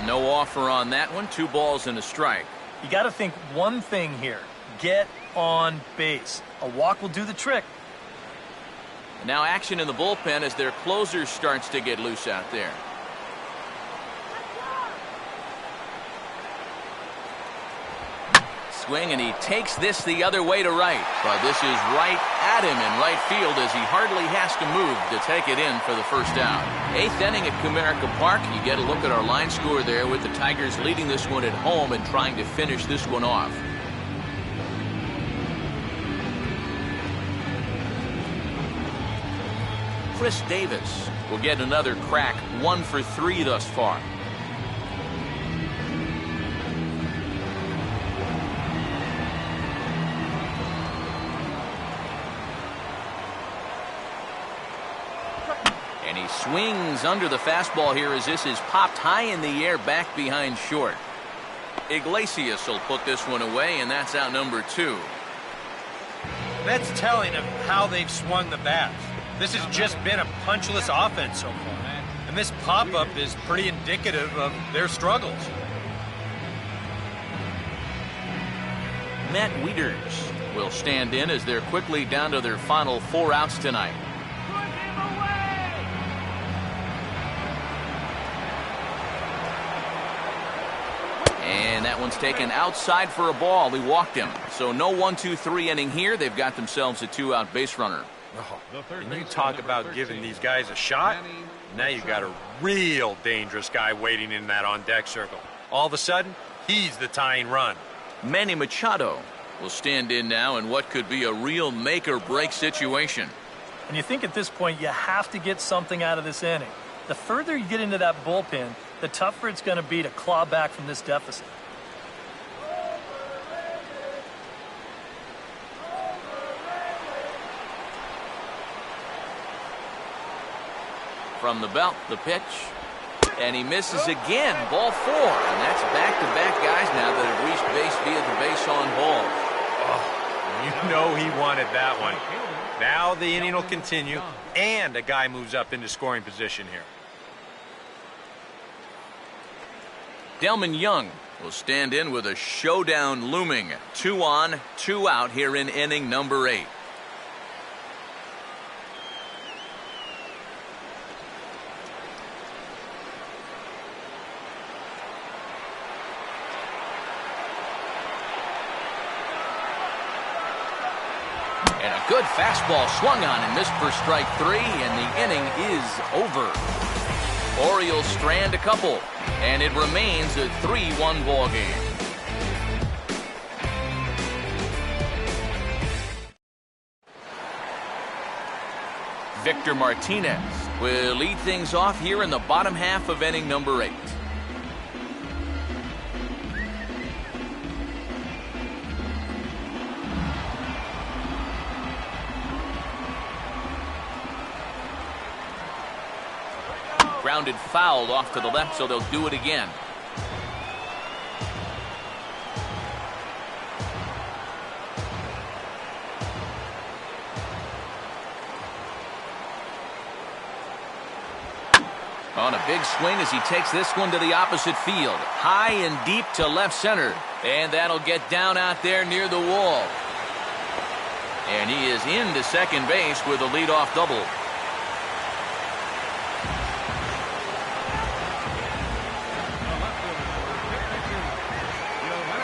No offer on that one. 2 balls and a strike. You got to think one thing here. Get on base. A walk will do the trick. And now action in the bullpen as their closer starts to get loose out there. Swing, and he takes this the other way to right. But this is right at him in right field as he hardly has to move to take it in for the first out. 8th inning at Comerica Park. You get a look at our line score there with the Tigers leading this one at home and trying to finish this one off. Chris Davis will get another crack. 1 for 3 thus far. And he swings under the fastball here as this is popped high in the air back behind short. Iglesias will put this one away, and that's out number 2. That's telling of how they've swung the bats. This has just been a punchless offense so far. And this pop-up is pretty indicative of their struggles. Matt Wieters will stand in as they're quickly down to their final 4 outs tonight. And that one's taken outside for a ball. He walked him. So no 1-2-3 inning here. They've got themselves a 2-out base runner. Oh, and you talk about giving these guys a shot. Now you've got a real dangerous guy waiting in that on-deck circle. All of a sudden, he's the tying run. Manny Machado will stand in now in what could be a real make-or-break situation. And you think at this point you have to get something out of this inning. The further you get into that bullpen, the tougher it's going to be to claw back from this deficit. From the belt, the pitch, and he misses again. Ball 4, and that's back-to-back guys now that have reached base via the base on balls. Oh, you know he wanted that one. Now the inning will continue, and a guy moves up into scoring position here. Delman Young will stand in with a showdown looming. 2 on, 2 out here in inning number 8. And a good fastball swung on and missed for strike 3, and the inning is over. Orioles strand a couple, and it remains a 3-1 ball game. Victor Martinez will lead things off here in the bottom half of inning number 8. Grounded foul off to the left, so they'll do it again. On a big swing as he takes this one to the opposite field. High and deep to left center. And that'll get down out there near the wall. And he is into second base with a leadoff double.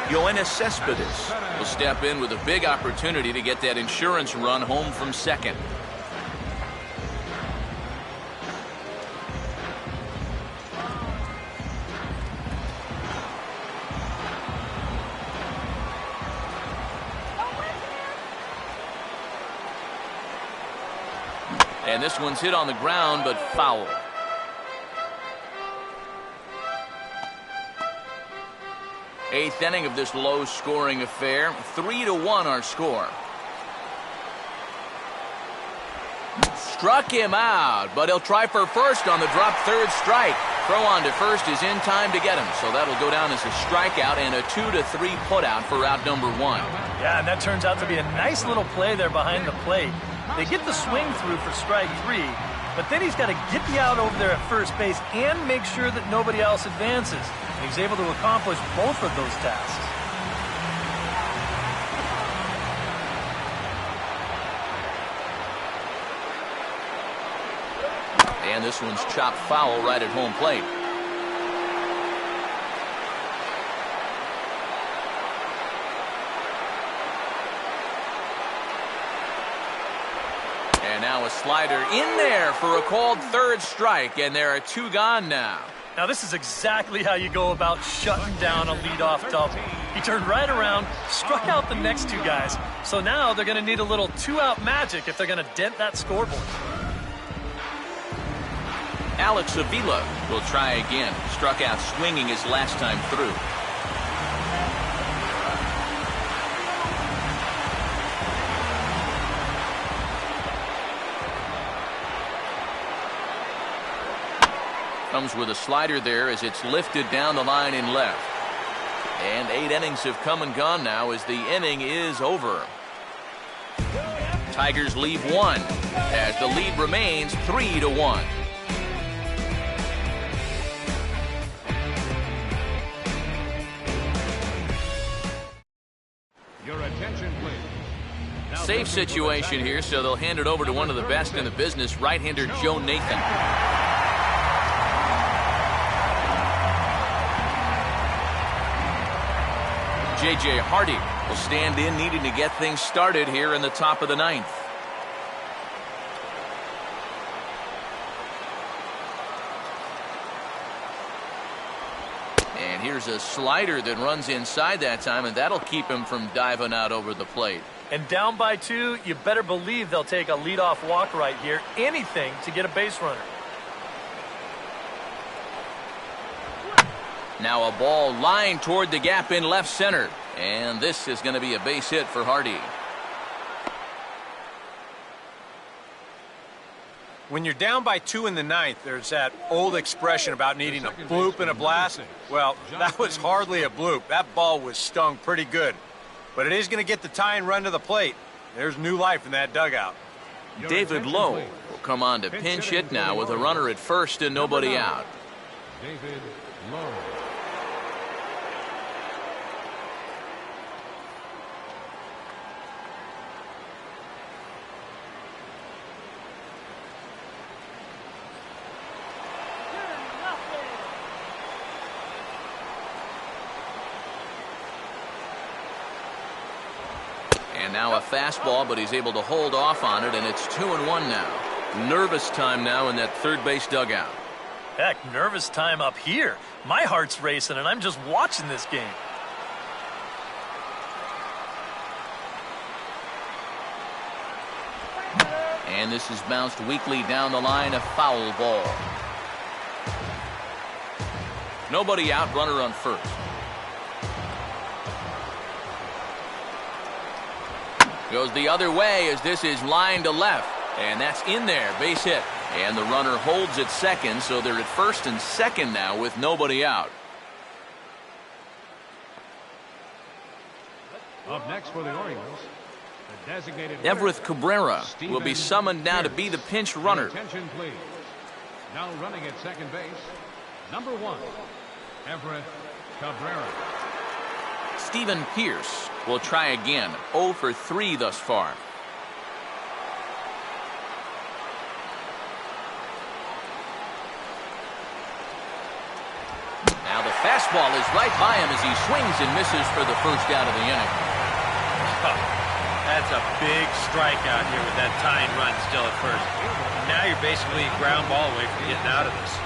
Yoenis Cespedes will step in with a big opportunity to get that insurance run home from second. And this one's hit on the ground, but foul. Eighth inning of this low-scoring affair. 3-1 our score. Struck him out, but he'll try for first on the drop third strike. Throw on to first is in time to get him, so that'll go down as a strikeout and a 2-3 putout for out number 1. Yeah, and that turns out to be a nice little play there behind the plate. They get the swing through for strike 3, but then he's got to get the out over there at first base and make sure that nobody else advances. And he's able to accomplish both of those tasks. And this one's chopped foul right at home plate. And now a slider in there for a called third strike, and there are 2 gone now. Now this is exactly how you go about shutting down a leadoff double. He turned right around, struck out the next 2 guys. So now they're going to need a little 2-out magic if they're going to dent that scoreboard. Alex Avila will try again. Struck out swinging his last time through. Comes with a slider there as it's lifted down the line in left. And 8 innings have come and gone now as the inning is over. Tigers leave 1 as the lead remains 3-1. Your attention, please. Now Safe situation here, so they'll hand it over to one of the best in the business, right-hander Joe Nathan. J.J. Hardy will stand in, needing to get things started here in the top of the 9th. And here's a slider that runs inside that time, and that'll keep him from diving out over the plate. And down by 2, you better believe they'll take a leadoff walk right here. Anything to get a base runner. Now a ball lined toward the gap in left center. And this is going to be a base hit for Hardy. When you're down by 2 in the 9th, there's that old expression about needing a bloop and a blast. Well, that was hardly a bloop. That ball was stung pretty good. But it is going to get the tying run to the plate. There's new life in that dugout. David Lowe will come on to pinch hit now with a runner at first and nobody out. David Lowe. And now a fastball, but he's able to hold off on it, and it's 2-1 now. Nervous time now in that third base dugout. Heck, nervous time up here. My heart's racing, and I'm just watching this game. And this is bounced weakly down the line, a foul ball. Nobody out, runner on first. Goes the other way as this is line to left. And that's in there, base hit. And the runner holds at second, so they're at first and second now with nobody out. Up next for the Orioles, the designated Everett Cabrera will be summoned now to be the pinch runner. Attention, please. Now running at second base, number 1, Everett Cabrera. Stephen Pierce will try again. 0 for 3 thus far. Now the fastball is right by him as he swings and misses for the first out of the inning. That's a big strikeout here with that tying run still at first. Now you're basically a ground ball away from getting out of this.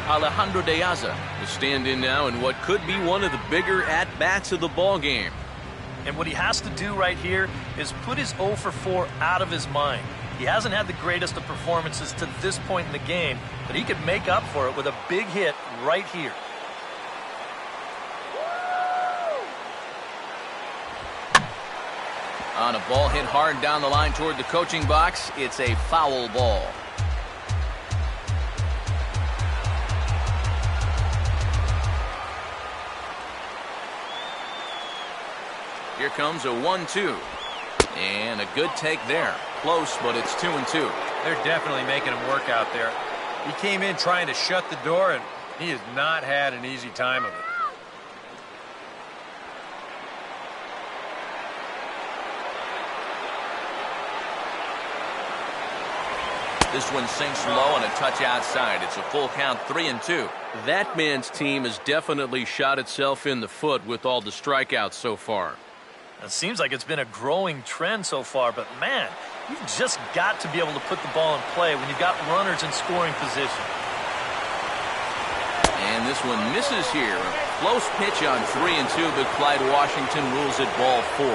Alejandro De Aza will stand in now in what could be one of the bigger at-bats of the ball game. And what he has to do right here is put his 0 for 4 out of his mind. He hasn't had the greatest of performances to this point in the game, but he could make up for it with a big hit right here. On a ball hit hard down the line toward the coaching box, it's a foul ball. Here comes a 1-2. And a good take there. Close, but it's 2-2. They're definitely making him work out there. He came in trying to shut the door, and he has not had an easy time of it. This one sinks low and a touch outside. It's a full count, 3-2. That man's team has definitely shot itself in the foot with all the strikeouts so far. It seems like it's been a growing trend so far, but man, you've just got to be able to put the ball in play when you've got runners in scoring position. And this one misses here. A close pitch on 3-2, but Clyde Washington rules it ball 4.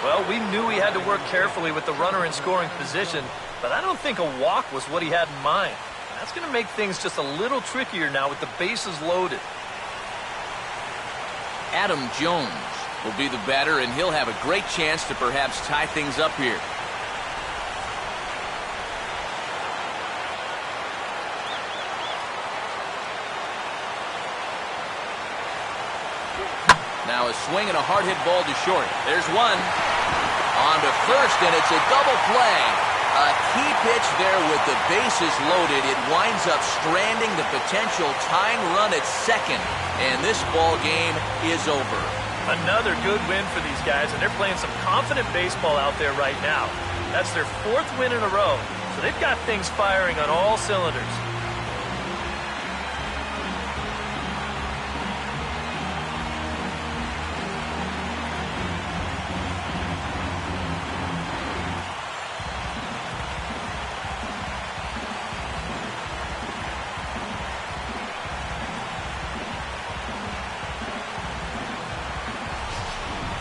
Well, we knew he had to work carefully with the runner in scoring position, but I don't think a walk was what he had in mind. That's going to make things just a little trickier now with the bases loaded. Adam Jones will be the batter, and he'll have a great chance to perhaps tie things up here. Now a swing and a hard hit ball to short. There's one. On to first, and it's a double play. A key pitch there with the bases loaded. It winds up stranding the potential tying run at second, and this ball game is over. Another good win for these guys, and they're playing some confident baseball out there right now. That's their 4th win in a row, so they've got things firing on all cylinders.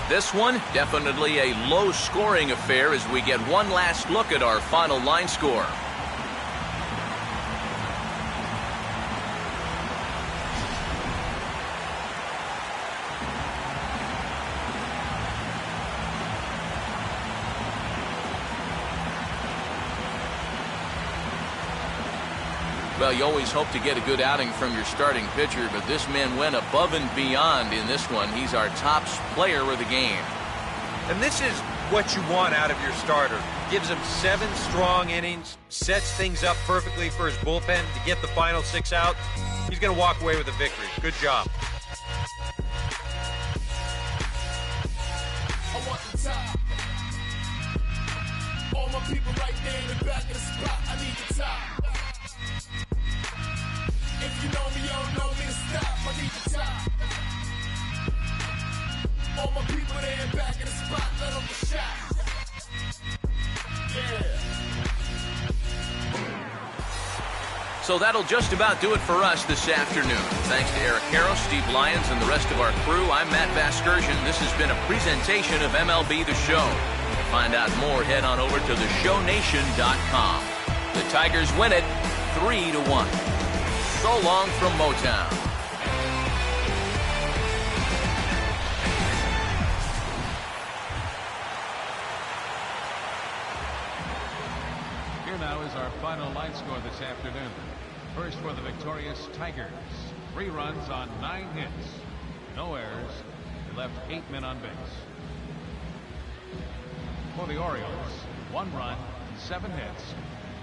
This one, definitely a low-scoring affair as we get one last look at our final line score. Well, you always hope to get a good outing from your starting pitcher, but this man went above and beyond in this one. He's our top player of the game. And this is what you want out of your starter. Gives him 7 strong innings, sets things up perfectly for his bullpen to get the final 6 out. He's going to walk away with a victory. Good job. I want the top. All my people right there in the back of the spot. I need the top. If you know me, you don't know me to stop. I need the top. All my people there in back of the spot. Let them So that'll just about do it for us this afternoon. Thanks to Eric Harrow, Steve Lyons, and the rest of our crew, I'm Matt Vasgersian. This has been a presentation of MLB The Show. To find out more, head on over to theshownation.com. The Tigers win it 3-1. So long from Motown. Here now is our final line score this afternoon. First for the victorious Tigers. 3 runs on 9 hits. No errors. They left 8 men on base. For the Orioles, 1 run, 7 hits.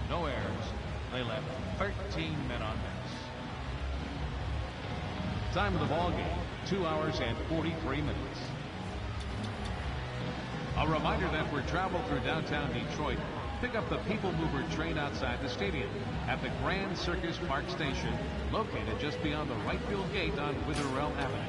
No errors. They left 13 men on base. Time of the ball game, 2 hours and 43 minutes. A reminder that for travel through downtown Detroit, pick up the People Mover train outside the stadium at the Grand Circus Park Station, located just beyond the right field gate on Witherell Avenue.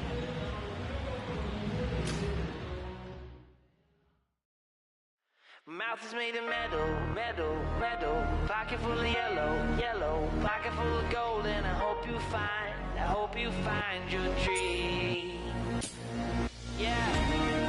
Mouth is made of metal, metal, metal. Pocket full of yellow, yellow. Pocket full of gold, and I hope you find your dream. Yeah.